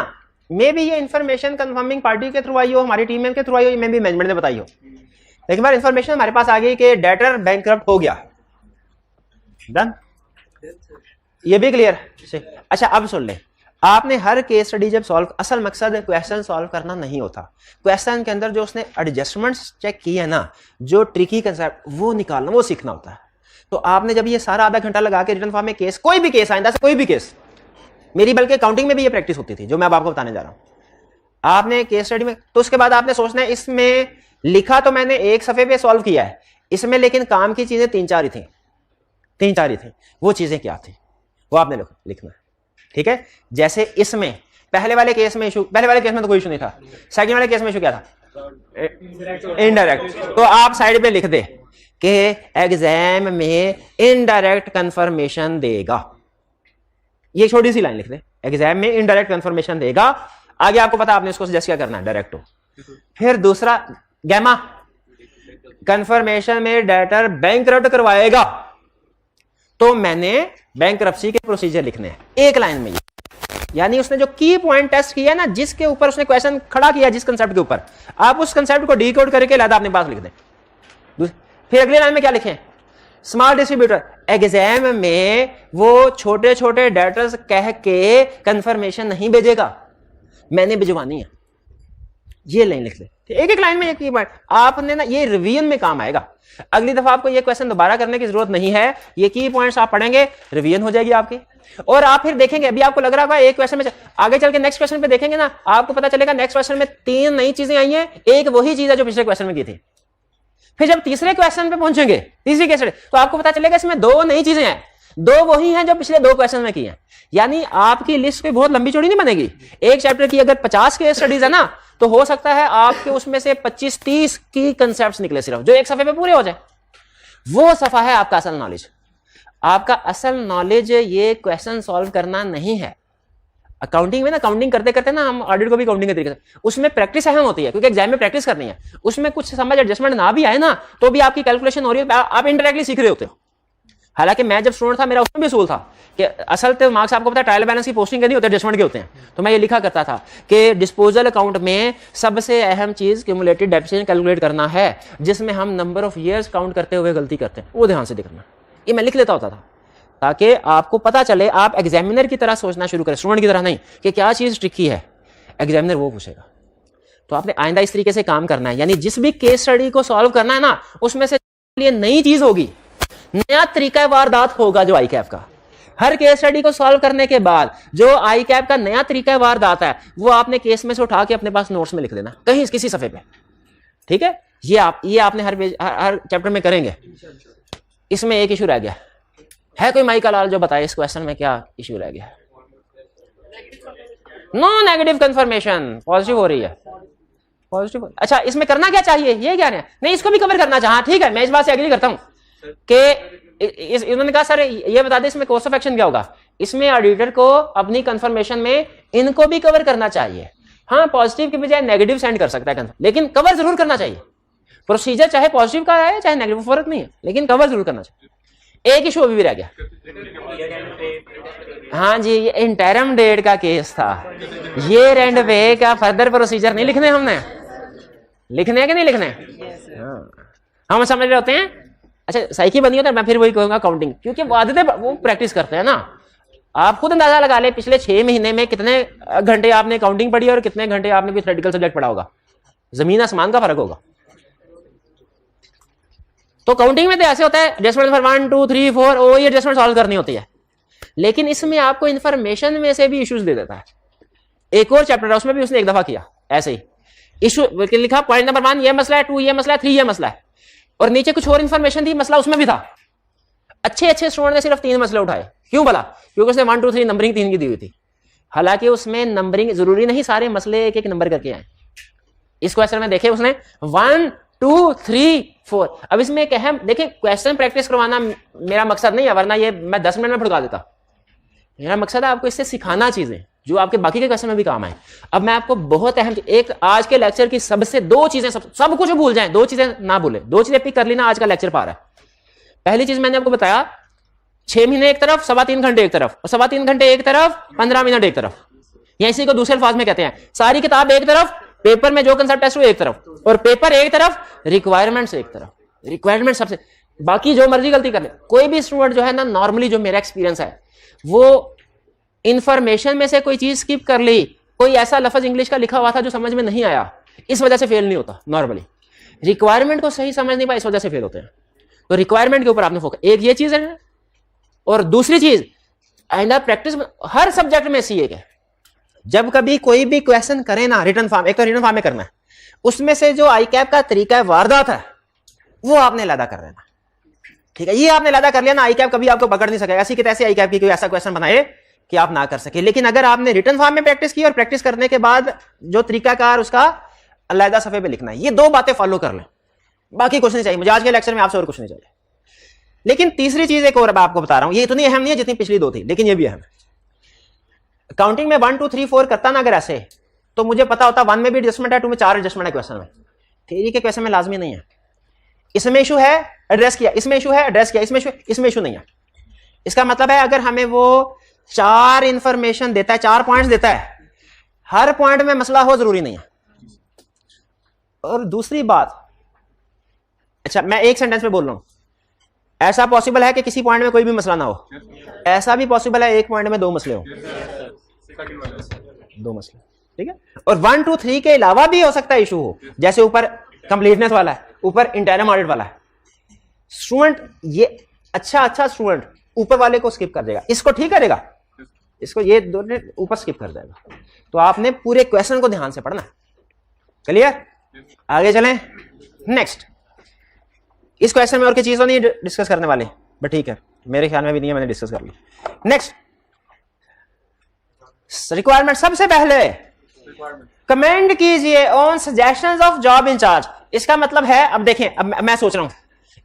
मे भी ये इंफॉर्मेशन कंफर्मिंग पार्टी के थ्रू आई हो, हमारी टीम के थ्रू आई हो, मे भी मैनेजमेंट ने बताई हो, लेकिन बार इंफॉर्मेशन हमारे पास आ गई कि डेटर बैंकरप्ट हो गया। डन, ये भी क्लियर? अच्छा अब सुन ले, आपने हर केस स्टडी जब सॉल्व, असल मकसद क्वेश्चन सॉल्व करना नहीं होता, क्वेश्चन के अंदर जो उसने एडजस्टमेंट्स चेक किए है ना, जो ट्रिकी कंसेप्ट वो निकालना, वो सीखना होता है। तो आपने जब ये सारा आधा घंटा लगा के रिटन फॉर्म में केस, कोई भी केस आइंदा से कोई भी केस, मेरी बल्कि काउंटिंग में भी ये प्रैक्टिस होती थी जो मैं अब आपको बताने जा रहा हूं, आपने केस स्टडी में, तो उसके बाद आपने सोचना है इसमें लिखा तो मैंने एक सफे पे सॉल्व किया है, इसमें लेकिन काम की चीजें 3-4 ही थी, वो चीजें क्या थी वो आपने लिखना है। ठीक है? जैसे इसमें पहले वाले केस में इशू, पहले वाले केस में तो कोई इशू नहीं था, सेकंड वाले केस में इशू क्या था? इनडायरेक्ट। तो आप साइड पे लिख दे कि एग्जाम में इनडायरेक्ट कंफर्मेशन देगा, ये छोटी सी लाइन लिख दे, एग्जाम में इनडायरेक्ट कंफर्मेशन देगा। आगे आपको पता आपने इसको सजेस्ट क्या करना है, डायरेक्ट हो। फिर दूसरा गैमा, कंफर्मेशन में डेटर बैंकरप्ट करवाएगा, तो मैंने बैंक्रप्सी के प्रोसीजर लिखने हैं एक लाइन में। यानी उसने जो की पॉइंट टेस्ट किया ना, जिसके ऊपर उसने क्वेश्चन खड़ा किया, जिस कंसेप्ट के ऊपर, आप उस कंसेप्ट को डीकोड करके लादा अपने पास लिख दें। फिर अगली लाइन में क्या लिखें? Small distributor. एग्जाम में वो छोटे छोटे डेटर्स कह के कंफर्मेशन नहीं भेजेगा, मैंने भिजवानी है। ये लाइन लिख ले, एक एक लाइन में ये की पॉइंट आपने ना, ये रिवीजन में काम आएगा। अगली दफा आपको ये क्वेश्चन दोबारा करने की जरूरत नहीं है, ये की पॉइंट्स आप पढ़ेंगे, रिवीजन हो जाएगी आपकी। और आप फिर देखेंगे, अभी आपको लग रहा होगा एक क्वेश्चन में, आगे चल के नेक्स्ट क्वेश्चन पे देखेंगे ना, आपको पता चलेगा नेक्स्ट क्वेश्चन में 3 नई चीजें आई हैं, एक वही चीज है जो पिछले क्वेश्चन में की थी। फिर जब तीसरे क्वेश्चन पे पहुंचेंगे, तीसरी केस, तो आपको पता चलेगा इसमें 2 नई चीजें हैं, 2 वही हैं जो पिछले 2 क्वेश्चन में की हैं। यानी आपकी लिस्ट कोई बहुत लंबी चौड़ी नहीं बनेगी। एक चैप्टर की अगर 50 केस स्टडीज है ना, तो हो सकता है आपके उसमें से 25-30 की कंसेप्ट्स निकले सिर्फ, जो एक सफे पे पूरे हो जाए। वो सफा है आपका असल नॉलेज। आपका असल नॉलेज ये क्वेश्चन सॉल्व करना नहीं है। अकाउंटिंग में ना, काउंटिंग करते करते ना, हम ऑडिट को भी काउंटिंग के तरीके से, उसमें प्रैक्टिस अहम होती है, क्योंकि एग्जाम में प्रैक्टिस करनी है। उसमें कुछ समझ एडजस्टमेंट ना भी आए ना, तो भी आपकी कैलकुलेशन हो रही है, आप इंडायरेक्टली सीख रहे होते हो। हालांकि मैं जब स्टूडेंट था, मेरा उसमें भी असूल था कि असल तो मार्क्स आपको पता है ट्रायल बैलेंस की पोस्टिंग के नहीं होते, एडजस्टमेंट के होते हैं। तो मैं ये लिखा करता था कि डिस्पोजल अकाउंट में सबसे अहम चीज क्यूमुलेटेड डेप्रिसिएशन कैलकुलेट करना है, जिसमें हम नंबर ऑफ ईयर्स काउंट करते हुए गलती करते हैं, वो ध्यान से देखना। ये मैं लिख लेता होता था ताकि आपको पता चले, आप एग्जामिनर की तरह सोचना शुरू करें, स्टूडेंट की तरह नहीं कि क्या चीज ट्रिकी है, एग्जामिनर वो पूछेगा। तो आपने आइंदा इस तरीके से काम करना है। यानी जिस भी केस स्टडी को सॉल्व करना है ना, उसमें से लिए नई चीज होगी, नया तरीका वारदात होगा जो आईकैप का। हर केस स्टडी को सॉल्व करने के बाद जो आईकैप का नया तरीका वारदात है, वो आपने केस में से उठा के अपने पास नोट्स में लिख देना, कहीं किसी सफे पे। ठीक है, ये आपने हर चैप्टर में करेंगे। इसमें एक इशू रह गया है, कोई माई का लाल जो बताए इस क्वेश्चन में क्या इशू रह गया? नो नेगेटिव कंफर्मेशन, पॉजिटिव हो रही है, पॉजिटिव। अच्छा, इसमें करना क्या चाहिए, ये क्या है? नहीं, इसको भी कवर करना चाहिए। ठीक है, मैं इस बात से एग्री करता हूं कि इन्होंने कहा सर ये बता दे इसमें कोर्स ऑफ एक्शन क्या होगा। इसमें ऑडिटर को अपनी कंफर्मेशन में इनको भी कवर करना चाहिए। हाँ, पॉजिटिव के बजाय नेगेटिव सेंड कर सकता है, लेकिन कवर जरूर करना चाहिए। प्रोसीजर चाहे पॉजिटिव का है चाहे नेगेटिव, फर्क नहीं है, लेकिन कवर जरूर करना चाहिए। एक इशू अभी भी रह गया। हाँ जी, ये इंटरम डेट का केस था। ये रेंट पे का फर्दर प्रोसीजर नहीं लिखने, हमने लिखने हैं कि नहीं लिखने? हम समझ रहे होते हैं। अच्छा, साइकी बनी होता है, मैं फिर वही कहूंगा काउंटिंग, क्योंकि वो आदतें वो प्रैक्टिस करते हैं ना। आप खुद अंदाजा लगा ले पिछले 6 महीने में कितने घंटे आपने काउंटिंग पढ़ी और कितने घंटे आपने कोई थ्योरेटिकल सब्जेक्ट पढ़ा होगा, जमीन आसमान का फर्क होगा। तो काउंटिंग में तो ऐसे होता है, एडजस्टमेंट फॉर 1 2 3 4, वो ये एडजस्टमेंट सॉल्व करनी होती है। लेकिन इसमें आपको इंफॉर्मेशन में से भी इश्यूज दे देता है। एक और चैप्टर है, उसमें भी उसने एक दफा किया ऐसे ही इशू लिखा, पॉइंट नंबर 1 ये मसला है, 2 ये मसला है, 3 ये मसला है, और नीचे कुछ और इंफॉर्मेशन थी, मसला उसमें भी था। अच्छे स्टूडेंट ने सिर्फ 3 मसले उठाए। क्यों भला? क्योंकि उसने 1 2 3 नंबरिंग 3 की दी हुई थी। हालांकि उसमें नंबरिंग जरूरी नहीं सारे मसले एक एक नंबर करके आए। इस क्वेश्चन में देखे उसने 1 2 3 4। अब इसमें एक अहम देखिए, क्वेश्चन प्रैक्टिस करवाना मेरा मकसद नहीं है, वरना ये मैं 10 मिनट में भुड़का देता। मेरा मकसद है आपको इससे सिखाना चीजें जो आपके बाकी के क्वेश्चन में भी काम आए। अब मैं आपको बहुत अहम एक आज के लेक्चर की सबसे 2 चीजें, सब कुछ भूल जाएं, 2 चीजें ना भूले, 2 चीजें पिक कर लेना आज का लेक्चर पा रहा है। पहली चीज मैंने आपको बताया, 6 महीने एक तरफ, 3.25 घंटे एक तरफ, और 3.25 घंटे एक तरफ, 15 मिनट एक तरफ, या इसी को दूसरे अल्फाज में कहते हैं सारी किताब एक तरफ, पेपर में जो कंसेप्ट टेस्ट हुए एक तरफ, और पेपर एक तरफ, रिक्वायरमेंट्स एक तरफ। रिक्वायरमेंट सबसे, बाकी जो मर्जी गलती कर ले। कोई भी स्टूडेंट जो है ना, नॉर्मली जो मेरा एक्सपीरियंस है, वो इंफॉर्मेशन में से कोई चीज स्किप कर ली, कोई ऐसा लफ्ज इंग्लिश का लिखा हुआ था जो समझ में नहीं आया, इस वजह से फेल नहीं होता। नॉर्मली रिक्वायरमेंट को सही समझ नहीं पाए, इस वजह से फेल होते हैं। तो रिक्वायरमेंट के ऊपर आपने फोकस, एक ये चीज है। और दूसरी चीज, आइंदा प्रैक्टिस हर सब्जेक्ट में सी है, जब कभी कोई भी क्वेश्चन करे ना रिटन फॉर्म, एक तो रिटन फॉर्म में करना है, उसमें से जो आईकैप का तरीका है वारदात है, वो आपने लदा कर लेना। ठीक है, ये आपने लदा कर लिया ना, आईकैप कभी आपको पकड़ नहीं सकेगा। ऐसी कि तैसे आईकैप की कोई ऐसा क्वेश्चन बनाए कि आप ना कर सके। लेकिन अगर आपने रिटन फॉर्म में प्रैक्टिस की और प्रैक्टिस करने के बाद जो तरीकाकार उसका अलग सफे पे लिखना है, ये 2 बातें फॉलो कर लें, बाकी कुछ नहीं चाहिए मुझे आज के लेक्चर में, आपसे और कुछ नहीं चाहिए। लेकिन तीसरी चीज एक और अब आपको बता रहा हूं, ये इतनी अहम नहीं है जितनी पिछली 2 थी, लेकिन ये भी अहम है। काउंटिंग में 1 2 3 4 करता ना अगर ऐसे, तो मुझे पता होता 1 में भी एडजस्टमेंट है, 2 में 4 एडजस्टमेंट है क्वेश्चन में। थ्योरी के क्वेश्चन में लाजमी नहीं है। इसमें इशू है, एड्रेस किया, इसमें इशू है, एड्रेस किया, इसमें इशू नहीं है। इसका मतलब है अगर हमें वो 4 इंफॉर्मेशन देता है, 4 पॉइंट्स देता है, हर पॉइंट में मसला हो जरूरी नहीं है। और दूसरी बात, अच्छा मैं एक सेंटेंस में बोल रहा हूं, ऐसा पॉसिबल है कि किसी पॉइंट में कोई भी मसला ना हो, ऐसा भी पॉसिबल है एक पॉइंट में 2 मसले हो, 2 मसले, ठीक है। और 1 2 3 के अलावा भी हो सकता है इशू हो, जैसे ऊपर कंप्लीटनेस वाला है, ऊपर इंटरनल ऑडिट वाला है। स्टूडेंट ये अच्छा स्टूडेंट ऊपर वाले को स्किप कर देगा, इसको ठीक करेगा, इसको ये दोनों ऊपर स्किप कर देगा। तो आपने पूरे क्वेश्चन को ध्यान से पढ़ना। क्लियर? आगे चलें। नेक्स्ट, इस क्वेश्चन में और कोई चीज तो नहीं डिस्कस करने वाले, बट ठीक है, मेरे ख्याल में भी नहीं है, मैंने डिस्कस कर ली। Next, requirement. सबसे पहले कमेंट कीजिए on suggestions of job incharge. इसका मतलब है, अब देखें, अब मैं सोच रहा हूं,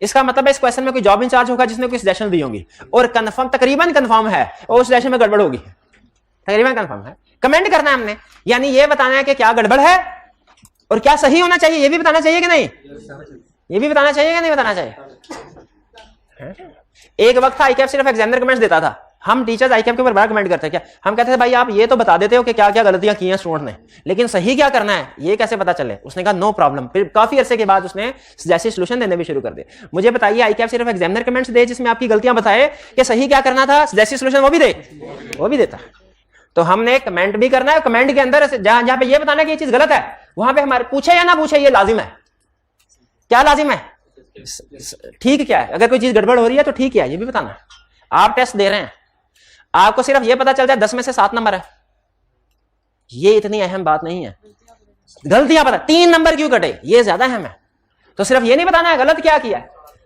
इसका मतलब है इस क्वेश्चन में कोई जॉब इंचार्ज होगा जिसने कोई सजेशन दी होंगी और कंफर्म, तकरीबन कंफर्म है और उस सजेशन में गड़बड़ होगी, तकरीबन कंफर्म है। कमेंट करना है हमने, यानी ये बताना है कि क्या गड़बड़ है और क्या सही होना चाहिए, ये भी बताना चाहिए कि नहीं, ये भी बताना चाहिए कि नहीं बताना चाहिए। एक वक्त था आईकैप सिर्फ एग्जामिनर कमेंट्स देता था, हम टीचर्स आईकैप के ऊपर बड़ा कमेंट करते हैं। क्या हम कहते थे, भाई आप ये तो बता देते हो कि क्या क्या गलतियां की हैं स्टूडेंट ने, लेकिन सही क्या करना है ये कैसे पता चले। उसने कहा नो प्रॉब्लम। फिर काफी अरसे के बाद उसने जैसे सोल्यूशन देने भी शुरू कर दिए। मुझे बताइए, आईकैप सिर्फ एग्जामिनर कमेंट्स दे जिसमें आपकी गलतियां बताए कि सही क्या करना था, जैसे सोल्यूशन वो भी दे, वो भी देता। तो हमने कमेंट भी करना है, कमेंट के अंदर जहां जहां पे ये बताना है कि ये चीज गलत है, वहां पे हमारे पूछे या ना पूछे ये लाजिम है। क्या लाजिम है? ठीक क्या है, अगर कोई चीज गड़बड़ हो रही है तो ठीक है, ये भी बताना है। आप टेस्ट दे रहे हैं, आपको सिर्फ ये पता चल जाए 10 में से 7 नंबर है, ये इतनी अहम बात नहीं है। गलतियां पता 3 नंबर क्यों कटे, ये ज्यादा अहम है। तो सिर्फ ये नहीं बताना है गलत क्या किया,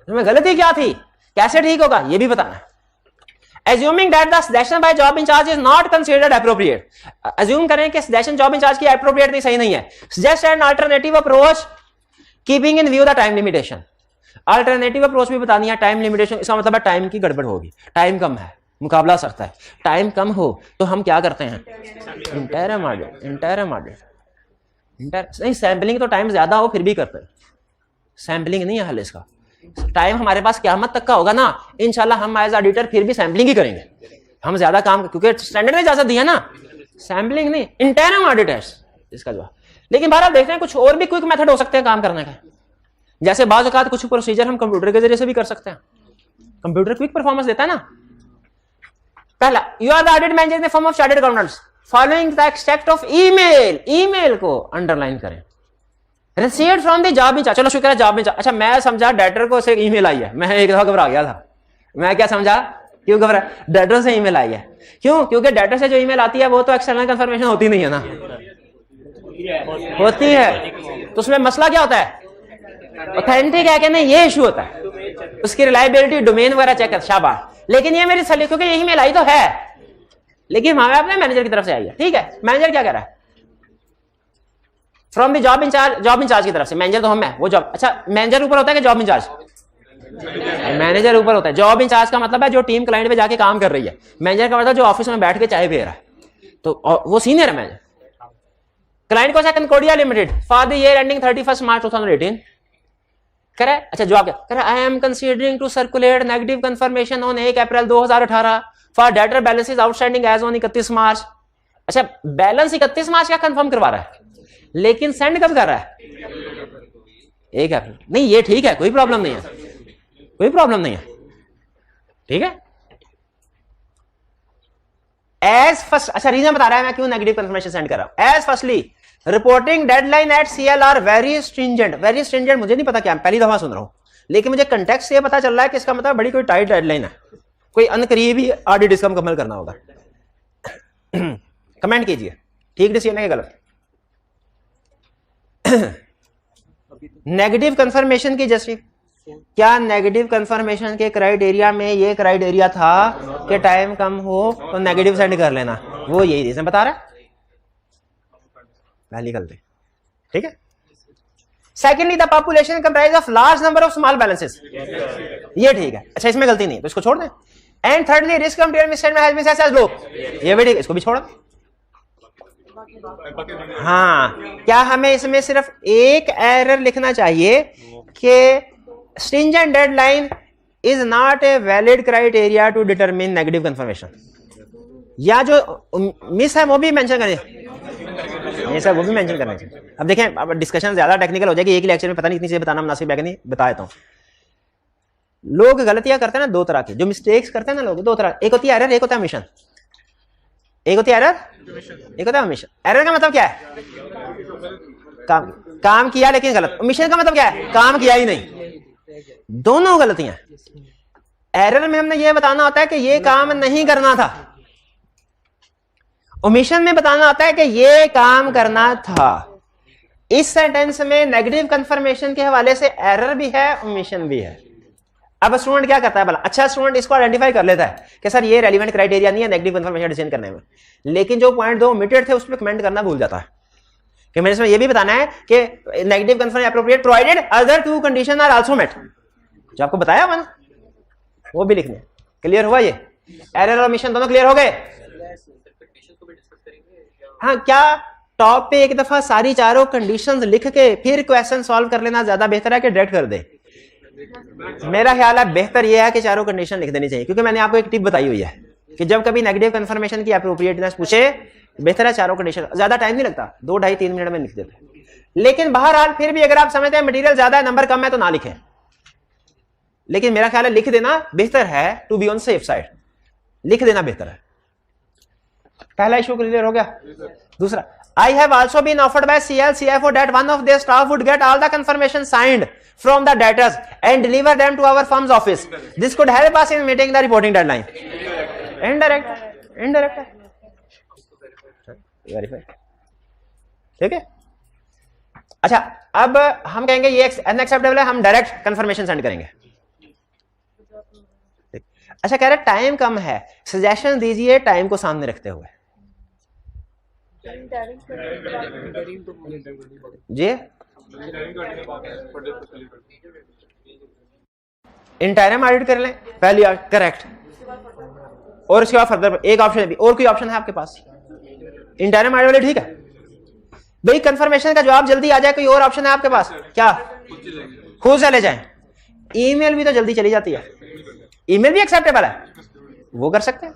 इसमें गलती क्या थी, कैसे ठीक होगा, ये भी बताना है। Assuming that the suggestion by job in charge is not considered appropriate, assume करें कि suggestion job in charge की appropriate नहीं, सही नहीं है। Suggest an alternative approach keeping in view the time limitation। Alternative approach भी बतानी है, time limitation, इसका मतलब है टाइम की गड़बड़ होगी, टाइम कम है, मुकाबला सकता है। टाइम कम हो तो हम क्या करते हैं, इंटरम ऑडिट, नहीं सैम्पलिंग तो टाइम ज्यादा हो फिर भी करते हैं, सैम्पलिंग नहीं है हल इसका। टाइम हमारे पास क़यामत तक का होगा ना, इंशाल्लाह हम एज ऑडिटर फिर भी सैम्पलिंग ही करेंगे, हम ज्यादा काम, क्योंकि स्टैंडर्ड ने इजाजत दी है ना, सैम्पलिंग नहीं, इंटरम ऑडिट है इसका जवाब। लेकिन बहरहाल देखते हैं कुछ और भी क्विक मेथड हो सकते हैं काम करने का, जैसे बाज़ औक़ात कुछ प्रोसीजर हम कंप्यूटर के जरिए से भी कर सकते हैं, कंप्यूटर क्विक परफॉर्मेंस देता है ना। पहला, you are the audit manager in the form of chartered accountants following the extract of email, email को अंडरलाइन करें, received from the job incharge. चलो शुक्र है जॉब इंचार्ज, अच्छा मैं समझा डेटर को से ईमेल आई है, मैं एक दफा घबरा गया था, मैं क्या समझा, क्यों घबरा, डेटर से ईमेल आई है, क्यों, क्योंकि डेटर से जो ईमेल आती है वो तो एक्सटर्नल कंफर्मेशन होती नहीं है ना, होती है, तो उसमें मसला क्या होता है, ऑथेंटिक है कि नहीं, ये इशू होता है, उसकी रिलायबिलिटी, डोमेन वगैरह चेक कर, शाबाश। लेकिन ये मेरी सली, क्योंकि यही मेल आई तो है, लेकिन हमारे अपने मैनेजर की तरफ से आई है, ठीक है, मैनेजर क्या कह रहा है, फ्रॉम द जॉब इंचार्ज की तरफ से, मैनेजर तो हम है, वो जॉब, अच्छा मैनेजर ऊपर होता है कि जॉब इंचार्ज, मैनेजर ऊपर होता है। जॉब इंचार्ज का मतलब है जो टीम क्लाइंट पे जाके काम कर रही है, मैनेजर का मतलब जो ऑफिस में बैठ के चाय पी रहा है, तो वो सीनियर है मैनेजर। क्लाइंट को Concordia limited for the year ending 31 March 2018 करे, अच्छा जवाब क्या करे, I am considering to circulate negative confirmation on 1 April 2018 for debtor balances outstanding as on 31 March. अच्छा बैलेंस 31 मार्च का कंफर्म करवा रहा है, लेकिन सेंड कब कर रहा है, 1 अप्रैल। नहीं ये ठीक है, कोई प्रॉब्लम नहीं है, कोई प्रॉब्लम नहीं है, ठीक है। एज फर्स्ट, अच्छा रीजन बता रहा है मैं क्यों नेगेटिव कंफर्मेशन सेंड कर रहा हूं। As firstly reporting deadline at CLR very stringent, very stringent मुझे नहीं पता क्या, पहली दफा सुन रहा हूं, लेकिन मुझे कंटेक्स्ट से पता चल रहा है कि इसका मतलब बड़ी कोई टाइट डेडलाइन है, कोई अनकरीबी ऑडिट इसका मुकम्मल करना होगा। कमेंट कीजिए ठीक डिसीजन है कि गलत। नेगेटिव कंफर्मेशन की जस्टिस, क्या नेगेटिव कंफर्मेशन के क्राइटेरिया में ये क्राइटेरिया था कि टाइम कम हो तो नेगेटिव सेंड कर लेना, वो यही रीजन बता रहा है, पहली गलती, ठीक है। Secondly the population comprise of large number of small balances, ये ठीक है, अच्छा इसमें गलती नहीं है तो इसको छोड़ दें। एंड थर्डली रिस्क लो, ये भी ठीक है, इसको भी छोड़। हाँ क्या हमें इसमें सिर्फ एक एरर लिखना चाहिए कि stringent deadline is not a valid criteria to determine negative confirmation. या जो मिस है वो भी मेंशन करें, ये सब वो भी मेंशन करना चाहिए। अब देखें, अब डिस्कशन ज्यादा टेक्निकल हो जाएगी, एक ही लेक्चर में पता नहीं कितनी चीजें बताना मुनासिब है कि नहीं, बता देता हूं। लोग गलतियां करते हैं ना दो तरह की, जो मिस्टेक्स करते हैं ना लोग दो तरह, एक होती है एरर, एक होता है ओमिशन। एक होती है एरर, एक होता है ओमिशन। एरर का मतलब क्या है? काम किया लेकिन गलत। ओमिशन का मतलब क्या है? काम किया ही नहीं। दोनों गलतियां। एरर में हमने ये बताना होता है कि ये काम नहीं करना था, ओमिशन में बताना होता है कि ये काम करना था। इस सेंटेंस में नेगेटिव कंफर्मेशन के हवाले से एरर भी है, ओमिशन भी है। अब स्टूडेंट क्या करता है भला? अच्छा, स्टूडेंट इसको आइडेंटिफाई कर लेता है कि सर ये रेलिवेंट क्राइटेरिया नहीं है नेगेटिव कंफर्मेशन डिसीजन करने में, लेकिन जो पॉइंट दो ओमिटेड थे उस पर कमेंट करना भूल जाता है कि मेरे इसमें ये भी बताना है कि negative confirmation appropriate provided other two condition are also met. जो आपको बताया मैंने वो भी लिखने। क्लियर हुआ? ये एरर और ओमिशन दोनों क्लियर हो गए? हाँ, क्या टॉप पे एक दफा सारी चारों कंडीशंस लिख के फिर क्वेश्चन सॉल्व कर लेना ज्यादा बेहतर है कि डायरेक्ट कर दे? मेरा ख्याल है बेहतर यह है कि चारों कंडीशन लिख देनी चाहिए, क्योंकि मैंने आपको एक टिप बताई हुई है कि जब कभी नेगेटिव कंफर्मेशन की एप्रोप्रिएटनेस पूछे, बेहतर है चारों कंडीशन। ज्यादा टाइम नहीं लगता, 2 ढाई 3 मिनट में लिख देते हैं। लेकिन बहरहाल फिर भी अगर आप समझते हैं मटेरियल ज्यादा है, नंबर कम है, तो ना लिखें। लेकिन मेरा ख्याल है लिख देना बेहतर है, to be on safe side. लिख देना बेहतर है। पहला इशू क्लियर हो गया। दूसरा, I have also been offered by CL CFO that one of their staff would get all the confirmation signed from the debtors and deliver them to our firm's office. This could help us in meeting the reporting deadline. Indirect है। Verify। ठीक है। अच्छा, अब हम कहेंगे ये unacceptable है, हम डायरेक्ट कंफर्मेशन सेंड करेंगे। अच्छा, कह रहे टाइम कम है, सजेशन दीजिए टाइम को सामने रखते हुए। जी, इंटायरम ऑडिट कर लें पहली, करेक्ट। और उसके बाद फर्दर एक ऑप्शन भी, और कोई ऑप्शन है आपके पास? इंटायरम ऑडिट वाले ठीक है भाई। कंफर्मेशन का जवाब जल्दी आ जाए, कोई और ऑप्शन है आपके पास क्या? खुद चले जाए। ईमेल भी तो जल्दी चली जाती है, ईमेल भी एक्सेप्टेबल है, वो कर सकते हैं।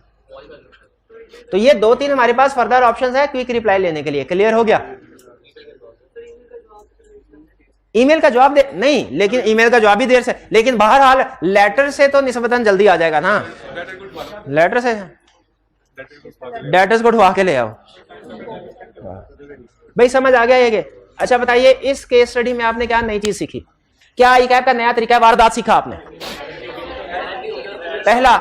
तो ये 2-3 हमारे पास फर्दर ऑप्शंस है क्विक रिप्लाई लेने के लिए। क्लियर हो गया? ईमेल का जवाब दे नहीं, लेकिन ईमेल का जवाब भी देर से, लेकिन बहरहाल लेटर से तो निस्बतन जल्दी आ जाएगा ना। लेटर से डेटर्स को उठवा के ले आओ भाई। समझ आ गया ये? अच्छा बताइए, इस केस स्टडी में आपने क्या नई चीज सीखी? क्या ई कैप का नया तरीका वारदात सीखा आपने? पहला,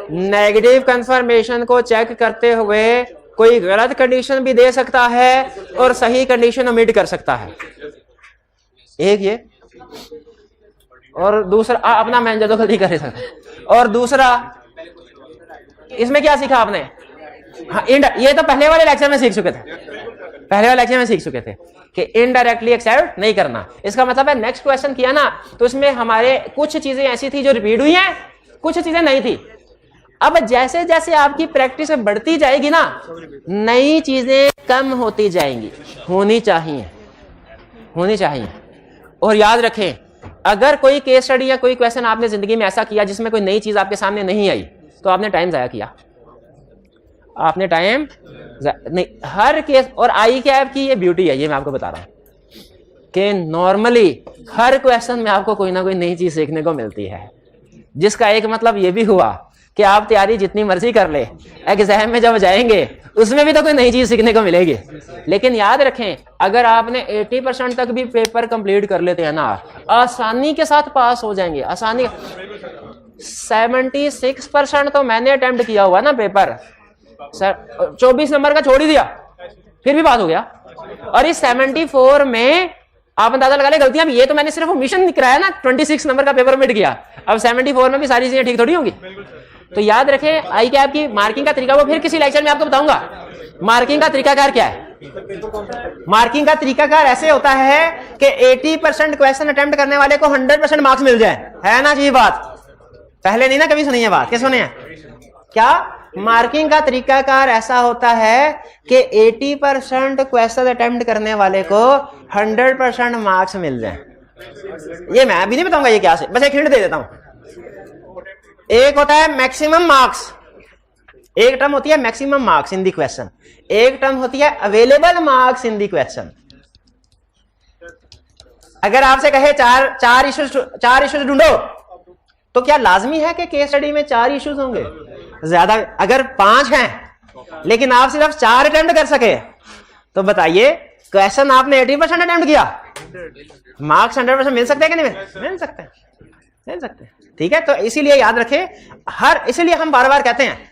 नेगेटिव कंफर्मेशन को चेक करते हुए कोई गलत कंडीशन भी दे सकता है और सही कंडीशन ओमिट कर सकता है। एक ये, और दूसरा अपना मैनेजर तो गलती कर सकता। और दूसरा, इसमें क्या सीखा आपने? हाँ, ये तो पहले वाले लेक्चर में सीख चुके थे, पहले वाले लेक्चर में सीख चुके थे कि इनडायरेक्टली एक्सेप्ट नहीं करना। इसका मतलब है नेक्स्ट क्वेश्चन किया ना तो इसमें हमारे कुछ चीजें ऐसी थी जो रिपीट हुई हैं, कुछ चीजें नहीं थी। अब जैसे जैसे आपकी प्रैक्टिस बढ़ती जाएगी ना, नई चीजें कम होती जाएंगी। होनी चाहिए। और याद रखें, अगर कोई केस स्टडी या कोई क्वेश्चन आपने जिंदगी में ऐसा किया जिसमें कोई नई चीज आपके सामने नहीं आई, तो आपने टाइम जाया किया। आपने टाइम नहीं, हर केस। और आई कैप की ये ब्यूटी है, ये मैं आपको बता रहा हूं कि नॉर्मली हर क्वेश्चन में आपको कोई ना कोई नई चीज सीखने को मिलती है, जिसका एक मतलब ये भी हुआ कि आप तैयारी जितनी मर्जी कर ले, एग्जाम में जब जाएंगे उसमें भी तो कोई नई चीज सीखने को मिलेगी। लेकिन याद रखें, अगर आपने 80% तक भी पेपर कंप्लीट कर लेते हैं ना, आसानी के साथ पास हो जाएंगे। आसानी 76% तो मैंने अटेम्प्ट किया हुआ ना पेपर सर, 24 नंबर का छोड़ ही दिया, फिर भी पास हो गया। और इस 74 में आप अंदाजा लगा ले गलतियां भी, ये तो मैंने सिर्फ मिशन कराया ना, 26 नंबर का पेपर मिट गया। अब 74 में भी सारी चीजें ठीक थोड़ी होंगी। तो याद रखें, आई कैप की मार्किंग का तरीका वो फिर किसी लेक्चर में आपको बताऊंगा। मार्किंग का तरीकाकार क्या है? मार्किंग का तरीकाकार ऐसे होता है कि 80% क्वेश्चन अटेम्प्ट करने वाले को 100% मार्क्स मिल जाए, है ना जी बात? पहले नहीं ना कभी सुनी है बात, क्या सुने हैं? क्या मार्किंग का तरीकाकार ऐसा होता है कि 80% क्वेश्चन अटेम्प्ट करने वाले को 100% मार्क्स मिल जाए। ये मैं अभी नहीं बताऊंगा ये क्या से, बस एक हिंट दे देता हूं। एक होता है मैक्सिमम मार्क्स, एक टर्म होती है maximum marks in the question, एक टर्म होती है available marks in the question. अगर आपसे कहे चार इश्यूज ढूंढो, तो क्या लाजमी है कि केस स्टडी में 4 इश्यूज होंगे? ज्यादा अगर 5 हैं लेकिन आप सिर्फ 4 अटेम्प्ट कर सके, तो बताइए क्वेश्चन आपने 80% अटेम्प्ट किया, मार्क्स 100% मिल सकते हैं कि नहीं मिल सकते? मिल सकते हैं। ठीक है, तो इसीलिए याद रखें, इसीलिए हम बार बार कहते हैं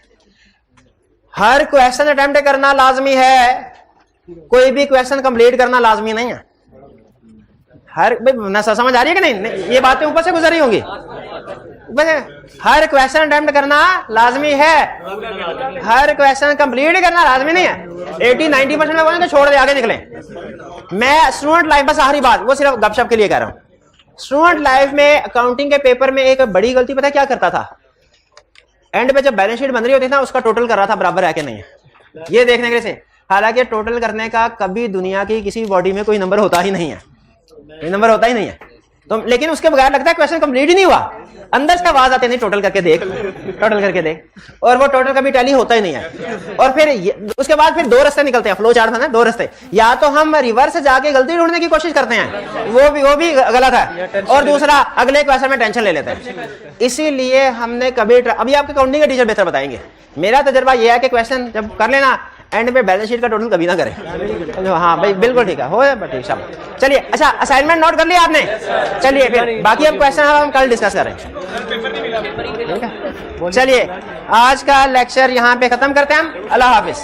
हर क्वेश्चन अटेम्प्ट करना लाजमी है, कोई भी क्वेश्चन कंप्लीट करना लाजमी नहीं है। समझ आ रही है कि नहीं? ये बातें ऊपर से गुजरी होंगी। हर क्वेश्चन अटेम्प्ट करना लाजमी है, हर क्वेश्चन कंप्लीट करना लाजमी नहीं है। 80-90% में बोलेंगे छोड़ दे, आगे निकले। मैं स्टूडेंट लाइफ, बस आखिरी बात, वो सिर्फ गपशप के लिए कह रहा हूं। स्टूडेंट लाइफ में अकाउंटिंग के पेपर में एक बड़ी गलती पता है क्या करता था? एंड पे जब बैलेंस शीट बन रही होती था उसका टोटल कर रहा था बराबर है कि नहीं है, ये देखने के लिए। हालांकि टोटल करने का कभी दुनिया की किसी बॉडी में कोई नंबर होता ही नहीं है, नंबर होता ही नहीं है। तो लेकिन उसके बगैर लगता है क्वेश्चन कंप्लीट ही नहीं हुआ, अंदर से आवाज आती नहीं टोटल करके देख, टोटल करके देख, और वो टोटल कभी टैली होता ही नहीं है। और फिर उसके बाद फिर 2 रास्ते निकलते हैं, फ्लो चार्ट में 2 रास्ते, या तो हम रिवर्स जाके गलती ढूंढने की कोशिश करते हैं, वो भी गलत है, और दूसरा अगले क्वेश्चन में टेंशन ले लेते हैं। इसीलिए हमने कभी, अभी आपके अकाउंटिंग के टीचर बेहतर बताएंगे, मेरा तजर्बा यह है कि क्वेश्चन जब कर लेना एंड में बैलेंस शीट का टोटल कभी ना करें। हाँ भाई बिल्कुल ठीक है, हो ठीक है। चलिए, अच्छा असाइनमेंट नोट कर लिया आपने? चलिए फिर बाकी अब क्वेश्चन हम कल डिस्कस करें। चलिए आज का लेक्चर यहाँ पे खत्म करते हैं हम। अल्लाह हाफिज।